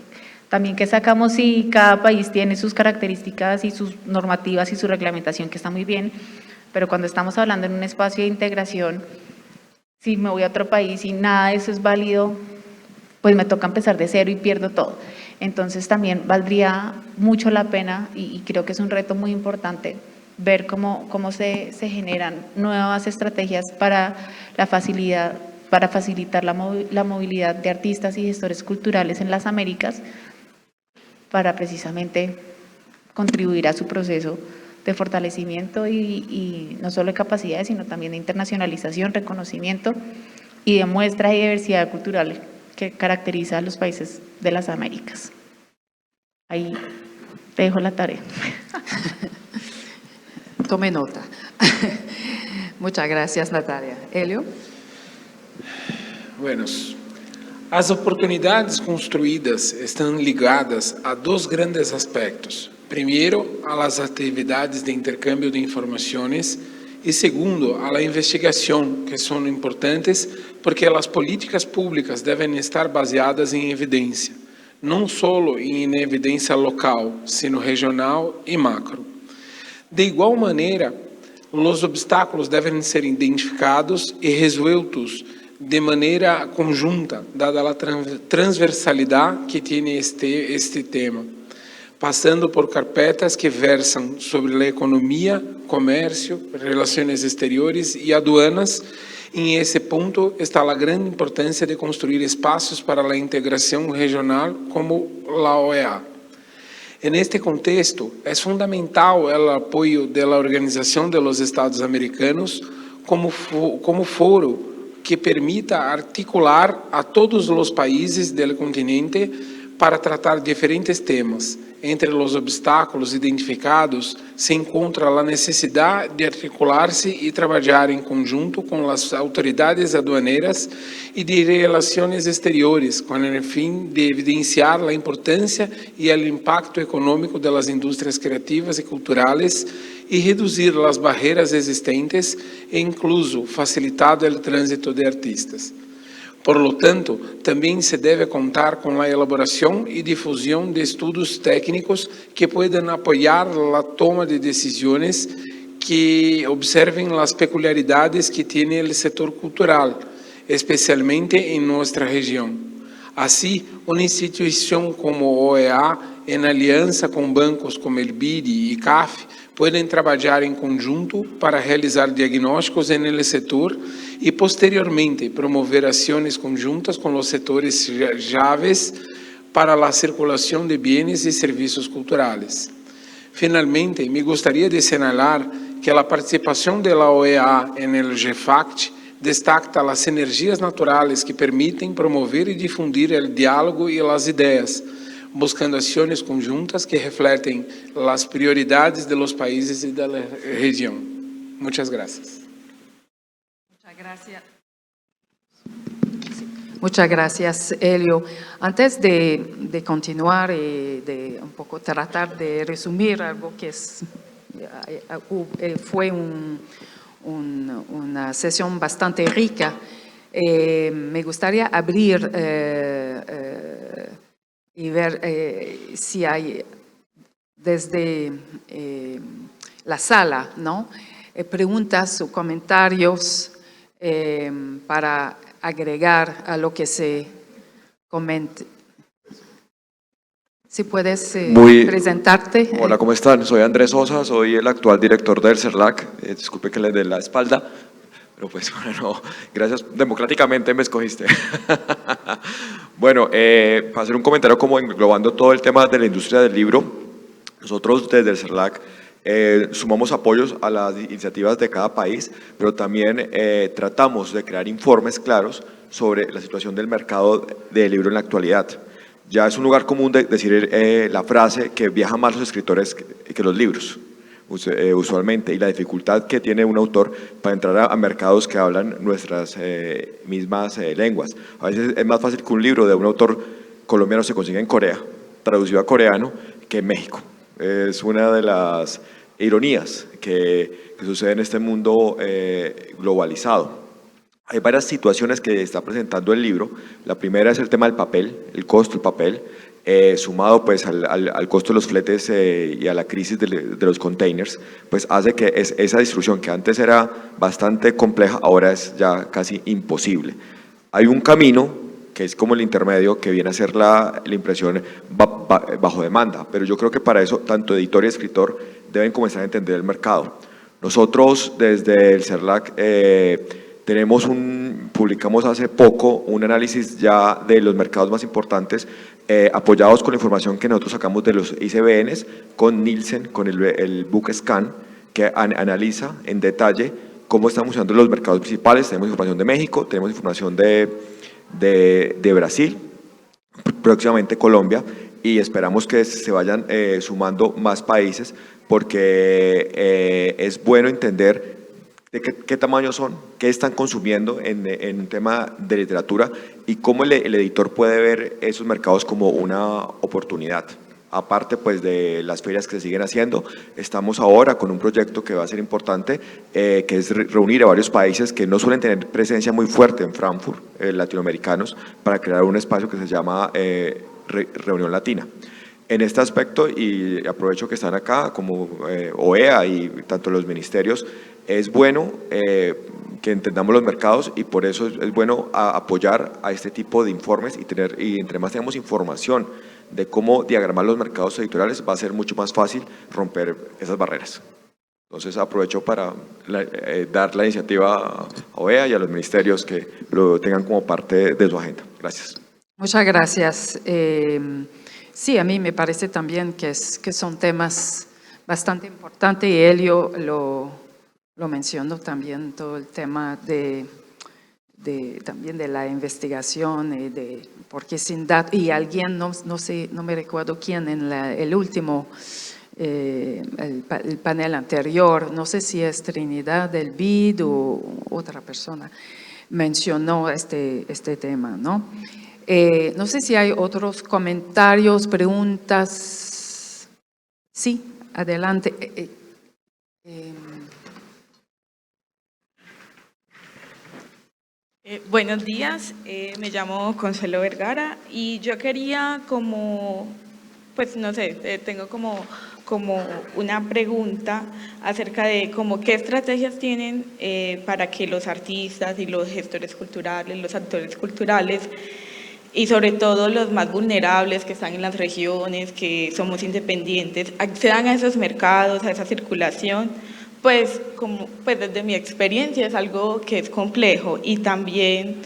Speaker 3: también que sacamos si cada país tiene sus características y sus normativas y su reglamentación, que está muy bien, pero cuando estamos hablando en un espacio de integración, si me voy a otro país y nada de eso es válido, pues me toca empezar de cero y pierdo todo. Entonces también valdría mucho la pena, y creo que es un reto muy importante, ver cómo se generan nuevas estrategias para facilitar la movilidad de artistas y gestores culturales en las Américas, para precisamente contribuir a su proceso de fortalecimiento y no solo de capacidades, sino también de internacionalización, reconocimiento y de muestra y diversidad cultural que caracteriza a los países de las Américas. Ahí te dejo la tarea.
Speaker 1: Tome nota. Muchas gracias, Natalia. Helio.
Speaker 2: Buenos. As oportunidades construídas estão ligadas a dois grandes aspectos. Primeiro, a las atividades de intercâmbio de informações e segundo, a la investigação, que são importantes porque as políticas públicas devem estar baseadas em evidência, não só em evidência local, sino regional e macro. De igual maneira, os obstáculos devem ser identificados e resoltos de maneira conjunta, dada a transversalidade que tem este tema, passando por carpetas que versam sobre a economia, comércio, relações exteriores e aduanas. Em esse ponto está a grande importância de construir espaços para a integração regional como a OEA. Neste contexto, é fundamental o apoio da Organização dos Estados Americanos como foro que permita articular a todos os países do continente para tratar diferentes temas. Entre os obstáculos identificados se encontra a necessidade de articular-se e trabalhar em conjunto com as autoridades aduaneiras e de relações exteriores, com o fim de evidenciar a importância e o impacto econômico das indústrias criativas e culturais e reduzir as barreiras existentes e incluso facilitar o trânsito de artistas. Por lo tanto, também se deve contar com a elaboração e difusão de estudos técnicos que puedan apoiar a toma de decisões que observem as peculiaridades que tem o setor cultural, especialmente em nossa região. Assim, uma instituição como a OEA, em aliança com bancos como o BID e CAF, podem trabalhar em conjunto para realizar diagnósticos no setor e, posteriormente, promover ações conjuntas com os setores chaves para a circulação de bens e serviços culturais. Finalmente, me gostaria de señalar que a participação da OEA no GFACT destaca as sinergias naturais que permitem promover e difundir o diálogo e as ideias, buscando ações conjuntas que refletem as prioridades de los países e da região. Muchas gracias.
Speaker 1: Muchas gracias, Helio. Antes de continuar y de un poco tratar de resumir algo que fue una sesión bastante rica, me gustaría abrir y ver si hay desde la sala, ¿no? Preguntas o comentarios para agregar a lo que se comente. Si puedes presentarte.
Speaker 6: Hola, ¿cómo están? Soy Andrés Sosa, soy el actual director del CERLAC. Disculpe que le dé la espalda, pero pues bueno, gracias, democráticamente me escogiste. Bueno, para hacer un comentario como englobando todo el tema de la industria del libro, nosotros desde el CERLAC sumamos apoyos a las iniciativas de cada país, pero también tratamos de crear informes claros sobre la situación del mercado del libro en la actualidad. Ya es un lugar común de decir la frase que viajan más los escritores que los libros, usualmente, y la dificultad que tiene un autor para entrar a mercados que hablan nuestras mismas lenguas. A veces es más fácil que un libro de un autor colombiano se consiga en Corea, traducido a coreano, que en México. Es una de las ironías que sucede en este mundo globalizado. Hay varias situaciones que está presentando el libro. La primera es el tema del papel, el costo del papel, sumado pues al costo de los fletes y a la crisis de los containers, pues hace que esa distribución que antes era bastante compleja, ahora es ya casi imposible. Hay un camino que es como el intermedio, que viene a ser la impresión bajo demanda, pero yo creo que para eso tanto editor y escritor deben comenzar a entender el mercado. Nosotros desde el CERLAC publicamos hace poco un análisis ya de los mercados más importantes, apoyados con la información que nosotros sacamos de los ICBNs, con Nielsen, con el BookScan, que analiza en detalle cómo están funcionando los mercados principales. Tenemos información de México, tenemos información de Brasil, próximamente Colombia, y esperamos que se vayan sumando más países, porque es bueno entender de qué tamaño son, qué están consumiendo en un tema de literatura y cómo el editor puede ver esos mercados como una oportunidad. Aparte pues de las ferias que se siguen haciendo, estamos ahora con un proyecto que va a ser importante, que es reunir a varios países que no suelen tener presencia muy fuerte en Frankfurt, latinoamericanos, para crear un espacio que se llama Reunión Latina. En este aspecto, y aprovecho que están acá como OEA y tanto los ministerios, es bueno que entendamos los mercados, y por eso es bueno apoyar a este tipo de informes y entre más tengamos información de cómo diagramar los mercados editoriales, va a ser mucho más fácil romper esas barreras. Entonces aprovecho para dar la iniciativa a OEA y a los ministerios que lo tengan como parte de su agenda. Gracias.
Speaker 1: Muchas gracias. Sí, a mí me parece también que son temas bastante importantes, y Elio lo mencionó también, todo el tema también de la investigación, porque sin datos, y alguien, no sé, no me recuerdo quién, en el último, el panel anterior, no sé si es Trinidad del BID o otra persona, mencionó este tema, ¿no? No sé si hay otros comentarios, preguntas. Sí, adelante.
Speaker 7: Buenos días, me llamo Consuelo Vergara y yo quería pues no sé, tengo como una pregunta acerca de qué estrategias tienen para que los artistas y los gestores culturales, los actores culturales, y sobre todo los más vulnerables que están en las regiones, que somos independientes, accedan a esos mercados, a esa circulación. Pues desde mi experiencia es algo que es complejo. Y también,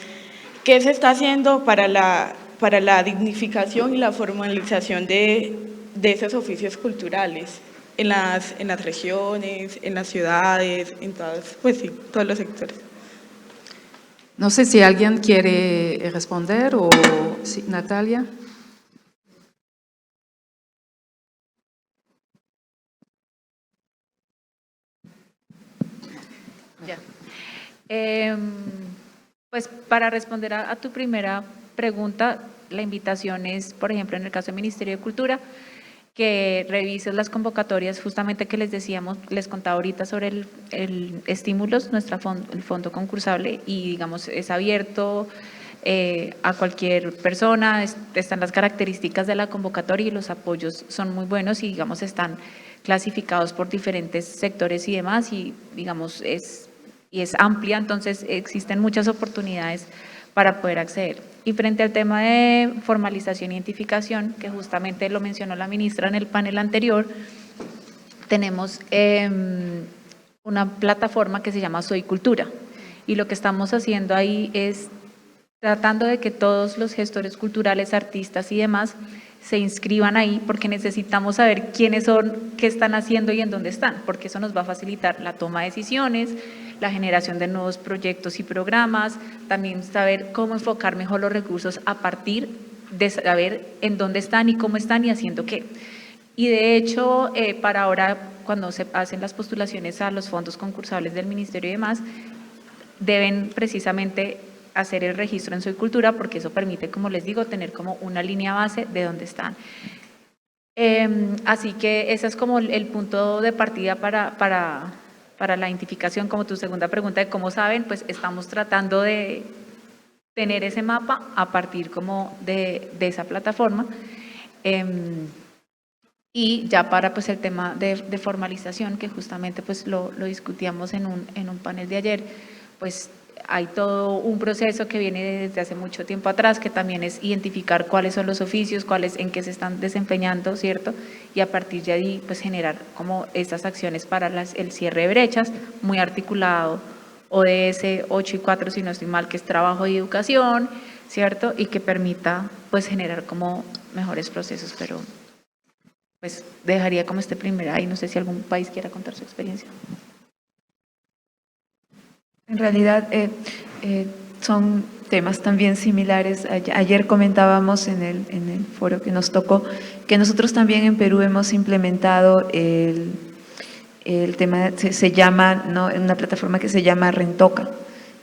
Speaker 7: ¿qué se está haciendo para la dignificación y la formalización de esos oficios culturales en las regiones, en las ciudades, en todos los sectores?
Speaker 1: No sé si alguien quiere responder, o sí, Natalia.
Speaker 3: Ya. Pues para responder a tu primera pregunta, la invitación es, por ejemplo, en el caso del Ministerio de Cultura, que revises las convocatorias, justamente que les decíamos, les contaba ahorita sobre el estímulos, el fondo concursable, y digamos es abierto a cualquier persona, están las características de la convocatoria y los apoyos son muy buenos, y digamos están clasificados por diferentes sectores y demás, y digamos es amplia, entonces existen muchas oportunidades para poder acceder. Y frente al tema de formalización e identificación, que justamente lo mencionó la ministra en el panel anterior, tenemos una plataforma que se llama Soy Cultura, y lo que estamos haciendo ahí es tratando de que todos los gestores culturales, artistas y demás se inscriban ahí, porque necesitamos saber quiénes son, qué están haciendo y en dónde están, porque eso nos va a facilitar la toma de decisiones, la generación de nuevos proyectos y programas, también saber cómo enfocar mejor los recursos a partir de saber en dónde están y cómo están y haciendo qué. Y de hecho, para ahora, cuando se hacen las postulaciones a los fondos concursables del Ministerio y demás, deben precisamente hacer el registro en Soy Cultura, porque eso permite, como les digo, tener como una línea base de dónde están. Así que ese es como el punto de partida para la identificación. Como tu segunda pregunta de cómo saben, pues estamos tratando de tener ese mapa a partir como de esa plataforma. Y ya para pues el tema de formalización, que justamente pues lo discutíamos en un panel de ayer, pues hay todo un proceso que viene desde hace mucho tiempo atrás, que también es identificar cuáles son los oficios, en qué se están desempeñando, ¿cierto? Y a partir de ahí pues generar como estas acciones para el cierre de brechas, muy articulado, ODS 8 y 4, si no estoy mal, que es trabajo y educación, ¿cierto? Y que permita pues generar como mejores procesos, pero pues dejaría como primera, y no sé si algún país quiera contar su experiencia.
Speaker 4: En realidad son temas también similares. Ayer comentábamos en el foro que nos tocó que nosotros también en Perú hemos implementado el tema, se llama, ¿no?, una plataforma que se llama Rentoca,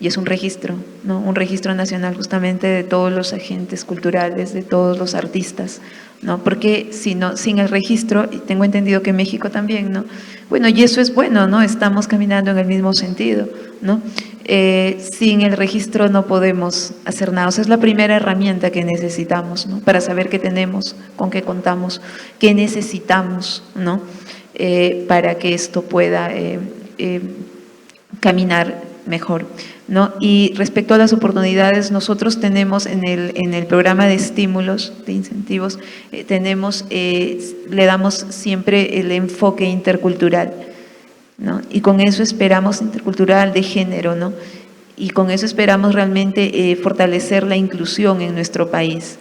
Speaker 4: y es un registro, ¿no?, un registro nacional justamente de todos los agentes culturales, de todos los artistas, ¿no? Porque sin el registro, y tengo entendido que México también, ¿no? Bueno, y eso es bueno, ¿no? Estamos caminando en el mismo sentido, ¿no? Sin el registro no podemos hacer nada. O sea, es la primera herramienta que necesitamos, ¿no?, para saber qué tenemos, con qué contamos, qué necesitamos, ¿no?, para que esto pueda caminar mejor, ¿no? Y respecto a las oportunidades, nosotros tenemos en el programa de estímulos, de incentivos, le damos siempre el enfoque intercultural, ¿no? Y con eso esperamos, intercultural de género, ¿no? Y con eso esperamos realmente fortalecer la inclusión en nuestro país.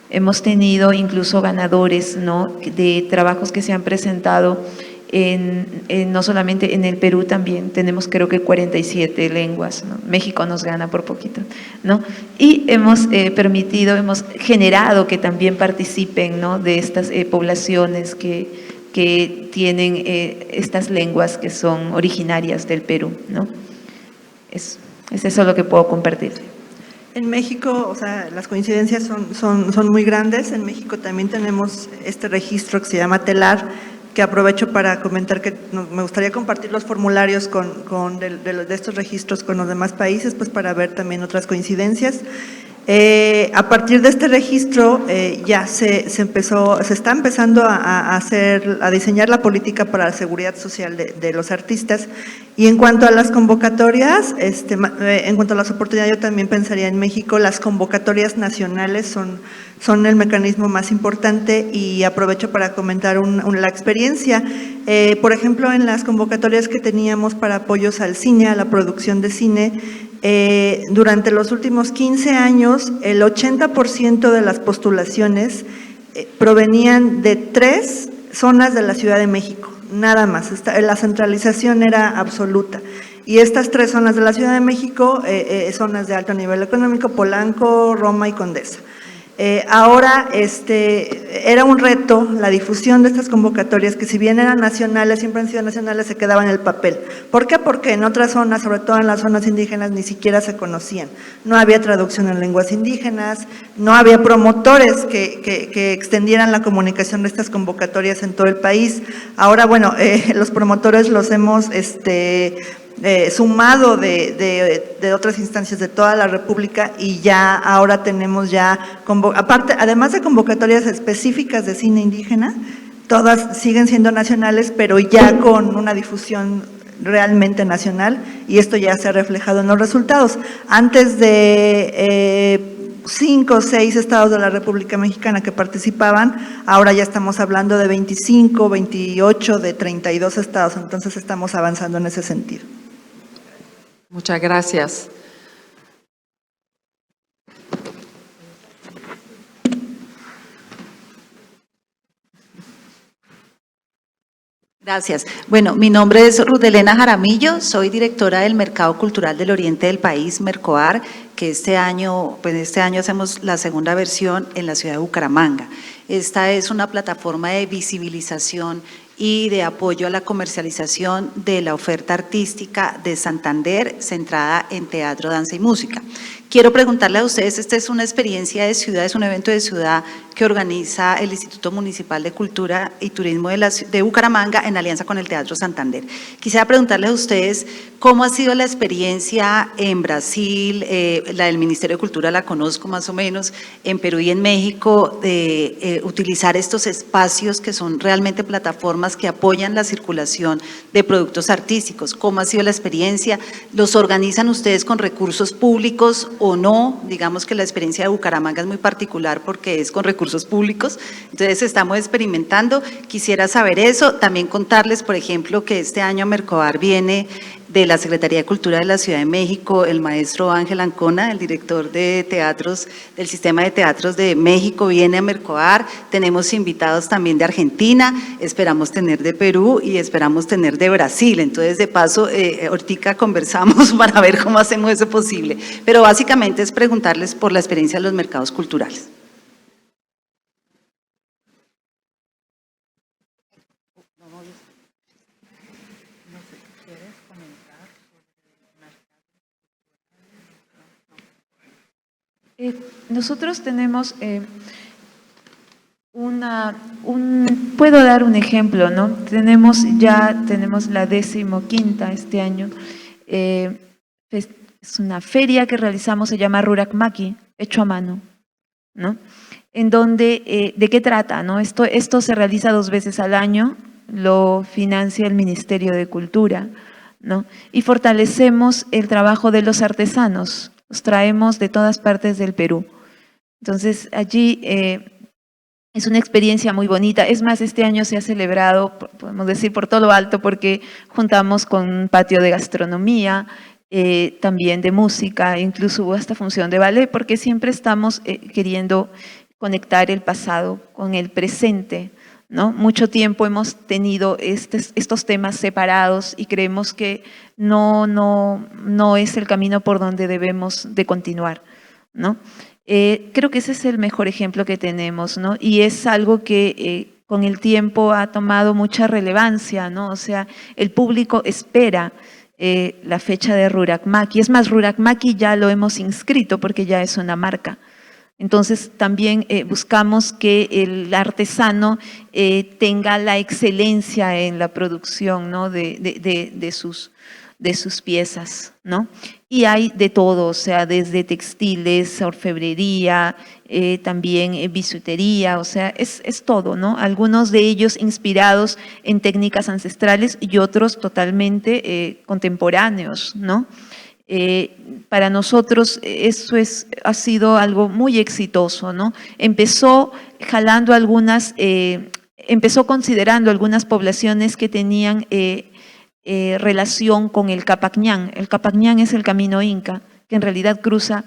Speaker 4: Hemos tenido incluso ganadores, ¿no?, de trabajos que se han presentado no solamente en el Perú, también tenemos creo que 47 lenguas, ¿no? México nos gana por poquito, ¿no? Y hemos hemos generado que también participen, ¿no?, de estas poblaciones que tienen estas lenguas que son originarias del Perú, ¿no? Es eso lo que puedo compartir.
Speaker 5: En México, o sea, las coincidencias son muy grandes. En México también tenemos este registro que se llama TELAR, que aprovecho para comentar que me gustaría compartir los formularios de estos registros con los demás países, pues para ver también otras coincidencias. A partir de este registro ya se está empezando a diseñar la política para la seguridad social de los artistas. Y en cuanto a las convocatorias, en cuanto a las oportunidades, yo también pensaría en México, las convocatorias nacionales son el mecanismo más importante, y aprovecho para comentar la experiencia. Por ejemplo, en las convocatorias que teníamos para apoyos al cine, a la producción de cine, durante los últimos 15 años, el 80% de las postulaciones provenían de 3 zonas de la Ciudad de México, nada más. La centralización era absoluta. Y estas 3 zonas de la Ciudad de México, zonas de alto nivel económico: Polanco, Roma y Condesa. Ahora era un reto la difusión de estas convocatorias, que si bien eran nacionales, siempre han sido nacionales, se quedaban en el papel. ¿Por qué? Porque en otras zonas, sobre todo en las zonas indígenas, ni siquiera se conocían. No había traducción en lenguas indígenas, no había promotores que extendieran la comunicación de estas convocatorias en todo el país. Ahora, bueno, los promotores los hemos sumado de otras instancias de toda la República, y ya ahora tenemos además de convocatorias específicas de cine indígena, todas siguen siendo nacionales, pero ya con una difusión realmente nacional, y esto ya se ha reflejado en los resultados. Antes de 5 o 6 estados de la República Mexicana que participaban, ahora ya estamos hablando de 25, 28 de 32 estados, entonces estamos avanzando en ese sentido.
Speaker 1: Muchas gracias.
Speaker 8: Gracias. Bueno, mi nombre es Ruth Elena Jaramillo, soy directora del Mercado Cultural del Oriente del país, Mercoar, que este año hacemos la segunda versión en la ciudad de Bucaramanga. Esta es una plataforma de visibilización y de apoyo a la comercialización de la oferta artística de Santander, centrada en teatro, danza y música. Quiero preguntarle a ustedes, esta es una experiencia de ciudad, es un evento de ciudad que organiza el Instituto Municipal de Cultura y Turismo de Bucaramanga en alianza con el Teatro Santander. Quisiera preguntarles a ustedes cómo ha sido la experiencia en Brasil, la del Ministerio de Cultura la conozco más o menos, en Perú y en México, de utilizar estos espacios que son realmente plataformas que apoyan la circulación de productos artísticos. ¿Cómo ha sido la experiencia? ¿Los organizan ustedes con recursos públicos o no? Digamos que la experiencia de Bucaramanga es muy particular porque es con recursos públicos, entonces estamos experimentando. Quisiera saber eso, también contarles, por ejemplo, que este año a Mercoar viene de la Secretaría de Cultura de la Ciudad de México, el maestro Ángel Ancona, el director de teatros, del Sistema de Teatros de México, viene a Mercoar. Tenemos invitados también de Argentina, esperamos tener de Perú y esperamos tener de Brasil. Entonces, de paso, ahorita conversamos para ver cómo hacemos eso posible. Pero básicamente es preguntarles por la experiencia de los mercados culturales.
Speaker 4: Nosotros tenemos puedo dar un ejemplo, ¿no? Tenemos la 15ª este año, es una feria que realizamos, se llama Rurak Maki, hecho a mano, ¿no? En donde, ¿de qué trata, no? Esto se realiza 2 veces al año, lo financia el Ministerio de Cultura, ¿no? Y fortalecemos el trabajo de los artesanos, los traemos de todas partes del Perú. Entonces, allí es una experiencia muy bonita. Es más, este año se ha celebrado, podemos decir, por todo lo alto, porque juntamos con un patio de gastronomía, también de música, incluso hubo hasta función de ballet, porque siempre estamos queriendo conectar el pasado con el presente, ¿no? Mucho tiempo hemos tenido estos temas separados y creemos que no es el camino por donde debemos de continuar, ¿no? Creo que ese es el mejor ejemplo que tenemos, ¿no? Y es algo que con el tiempo ha tomado mucha relevancia, ¿no? O sea, el público espera la fecha de Rurak Maki. Es más, Rurak Maki ya lo hemos inscrito porque ya es una marca. Entonces, también buscamos que el artesano tenga la excelencia en la producción, ¿no? de sus piezas, ¿no? Y hay de todo, o sea, desde textiles, orfebrería, también bisutería, o sea, es todo, ¿no? Algunos de ellos inspirados en técnicas ancestrales y otros totalmente contemporáneos, ¿no? Para nosotros eso ha sido algo muy exitoso, ¿no? Empezó considerando algunas poblaciones que tenían relación con el Capacñán. El Capacñán es el camino inca, que en realidad cruza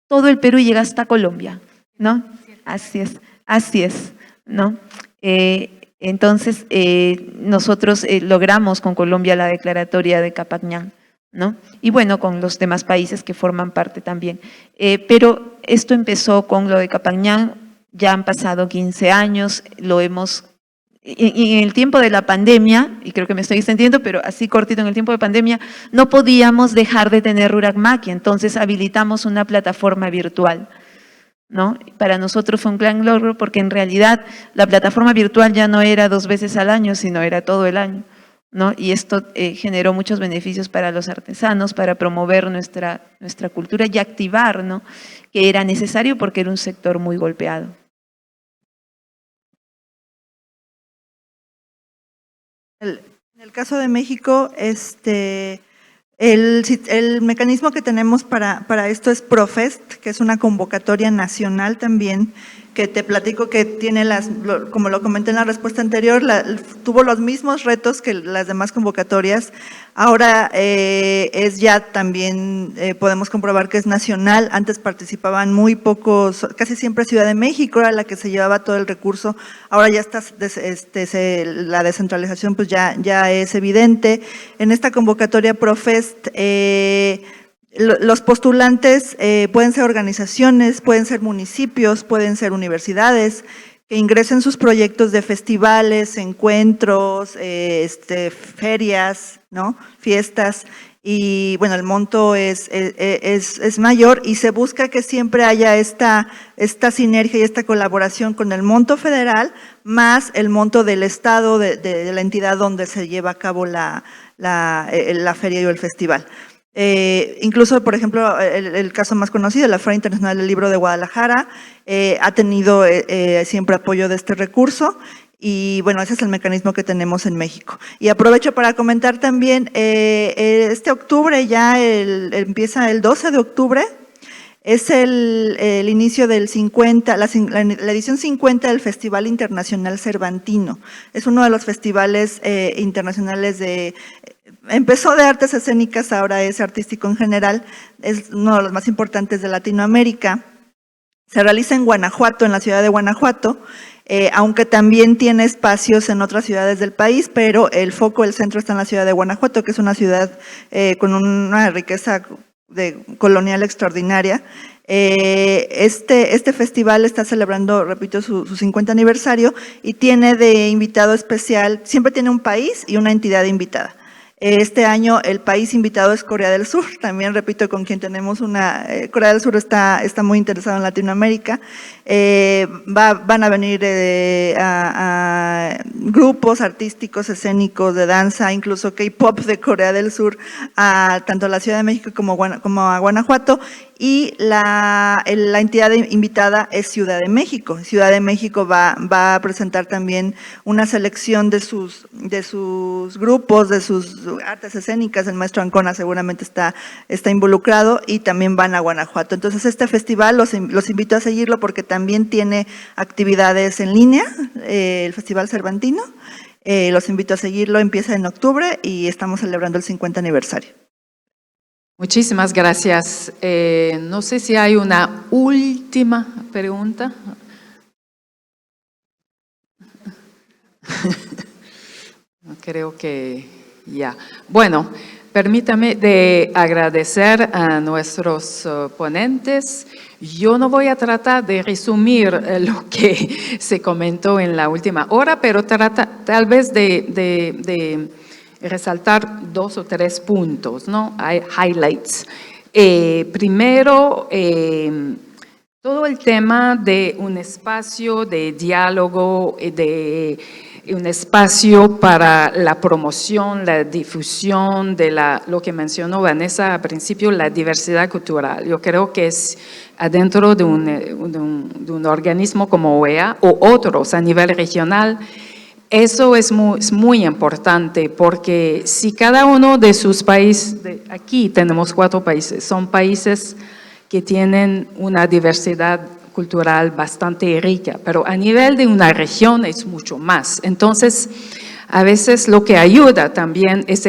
Speaker 4: todo el Perú y llega hasta Colombia, ¿no? Así es, ¿no? Entonces, nosotros logramos con Colombia la declaratoria de Capacñán, ¿no? Y bueno, con los demás países que forman parte también. Pero esto empezó con lo de Capacñán, ya han pasado 15 años, y en el tiempo de la pandemia, y creo que me estoy extendiendo, pero así cortito, en el tiempo de pandemia, no podíamos dejar de tener Rurak Maki, entonces habilitamos una plataforma virtual, ¿no? Para nosotros fue un gran logro porque en realidad la plataforma virtual ya no era 2 veces al año, sino era todo el año, ¿no? Y esto generó muchos beneficios para los artesanos, para promover nuestra cultura y activar, ¿no? Que era necesario porque era un sector muy golpeado.
Speaker 5: En el caso de México, el mecanismo que tenemos para esto es Profest, que es una convocatoria nacional también, que te platico que tiene como lo comenté en la respuesta anterior, tuvo los mismos retos que las demás convocatorias. Ahora es ya también, podemos comprobar que es nacional. Antes participaban muy pocos, casi siempre Ciudad de México era la que se llevaba todo el recurso. Ahora ya está, la descentralización pues ya es evidente. En esta convocatoria Profest, los postulantes pueden ser organizaciones, pueden ser municipios, pueden ser universidades, que ingresen sus proyectos de festivales, encuentros, ferias, ¿no? Fiestas, y bueno, el monto es mayor y se busca que siempre haya esta sinergia y esta colaboración con el monto federal más el monto del estado de la entidad donde se lleva a cabo la feria o el festival. Incluso, por ejemplo, el caso más conocido, la Feria Internacional del Libro de Guadalajara, ha tenido siempre apoyo de este recurso. Y bueno, ese es el mecanismo que tenemos en México. Y aprovecho para comentar también, este octubre ya empieza el 12 de octubre, es el inicio del 50, la edición 50 del Festival Internacional Cervantino. Es uno de los festivales internacionales empezó de artes escénicas, ahora es artístico en general, es uno de los más importantes de Latinoamérica. Se realiza en Guanajuato, en la ciudad de Guanajuato, aunque también tiene espacios en otras ciudades del país, pero el foco, el centro está en la ciudad de Guanajuato, que es una ciudad con una riqueza colonial extraordinaria. Este festival está celebrando, repito, su 50 aniversario y tiene de invitado especial, siempre tiene un país y una entidad invitada. Este año el país invitado es Corea del Sur, también repito, con quien tenemos Corea del Sur está muy interesado en Latinoamérica. Van a venir a grupos artísticos, escénicos, de danza, incluso K-pop de Corea del Sur, tanto a la Ciudad de México como a Guanajuato, y la entidad invitada es Ciudad de México. Ciudad de México va a presentar también una selección de sus grupos, de sus artes escénicas. El maestro Ancona seguramente está involucrado y también van a Guanajuato. Entonces este festival los invito a seguirlo porque también tiene actividades en línea, el Festival Cervantino. Los invito a seguirlo, empieza en octubre y estamos celebrando el 50 aniversario.
Speaker 1: Muchísimas gracias. No sé si hay una última pregunta. Creo que ya. Bueno, permítame de agradecer a nuestros ponentes. Yo no voy a tratar de resumir lo que se comentó en la última hora, pero tal vez de resaltar 2 o 3 puntos, ¿no? Hay highlights. Primero, todo el tema de un espacio de diálogo, de un espacio para la promoción, la difusión de lo que mencionó Vanessa al principio, la diversidad cultural. Yo creo que es adentro de un organismo como OEA o otros a nivel regional. Eso es muy importante porque si cada uno de sus países, aquí tenemos 4 países, son países que tienen una diversidad cultural bastante rica, pero a nivel de una región es mucho más. Entonces, a veces lo que ayuda también es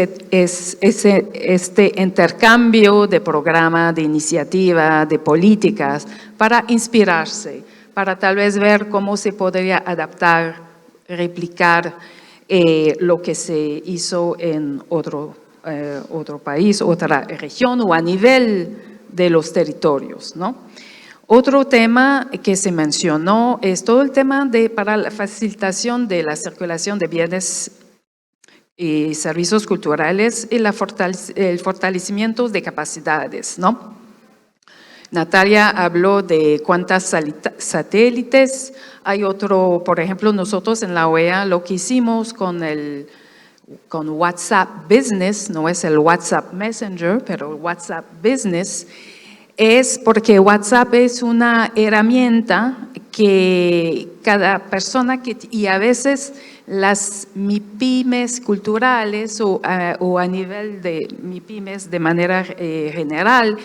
Speaker 1: este intercambio de programa, de iniciativa, de políticas para inspirarse, para tal vez ver cómo se podría adaptar, replicar lo que se hizo en otro país, otra región o a nivel de los territorios, ¿no? Otro tema que se mencionó es todo el tema para la facilitación de la circulación de bienes y servicios culturales y el fortalecimiento de capacidades, ¿no? Natalia habló de cuántas satélites. Hay otro, por ejemplo, nosotros en la OEA lo que hicimos con WhatsApp Business, no es el WhatsApp Messenger, pero el WhatsApp Business, es porque WhatsApp es una herramienta que cada persona, y a veces las MIPYMES culturales o a nivel de MIPYMES de manera general,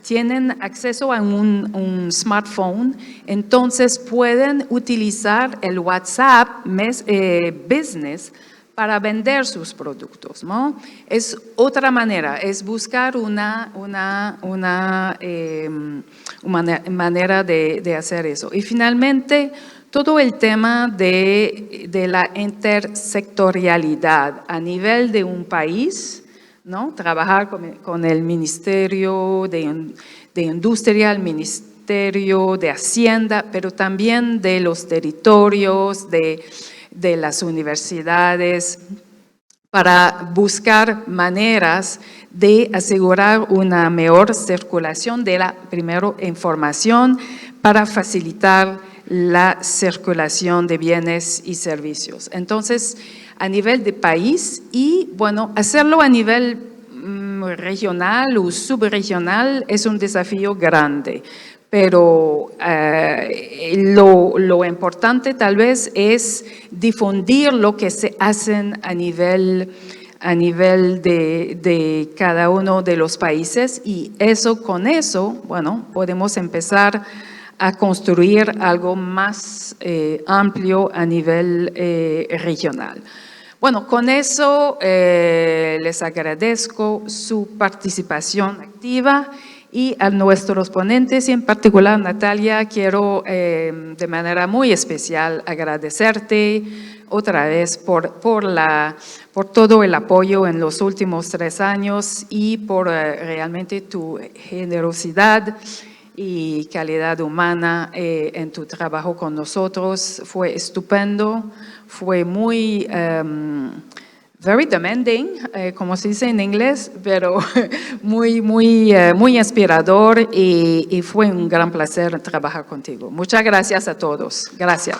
Speaker 1: tienen acceso a un smartphone, entonces pueden utilizar el WhatsApp Business para vender sus productos, ¿no? Es otra manera, es buscar una manera de hacer eso. Y finalmente, todo el tema de la intersectorialidad a nivel de un país, ¿no? Trabajar con el Ministerio de Industria, el Ministerio de Hacienda, pero también de los territorios, de las universidades, para buscar maneras de asegurar una mejor circulación de la, primero, información para facilitar la circulación de bienes y servicios. Entonces, a nivel de país y, bueno, hacerlo a nivel regional o subregional es un desafío grande, pero lo importante tal vez es difundir lo que se hacen a nivel de cada uno de los países y con eso, bueno, podemos empezar a construir algo más amplio a nivel regional. Bueno, con eso les agradezco su participación activa y a nuestros ponentes y en particular, Natalia, quiero de manera muy especial agradecerte otra vez por todo el apoyo en los últimos 3 años y por realmente tu generosidad y calidad humana en tu trabajo con nosotros. Fue estupendo, fue muy very demanding, como se dice en inglés, pero muy inspirador y fue un gran placer trabajar contigo. Muchas gracias a todos. Gracias.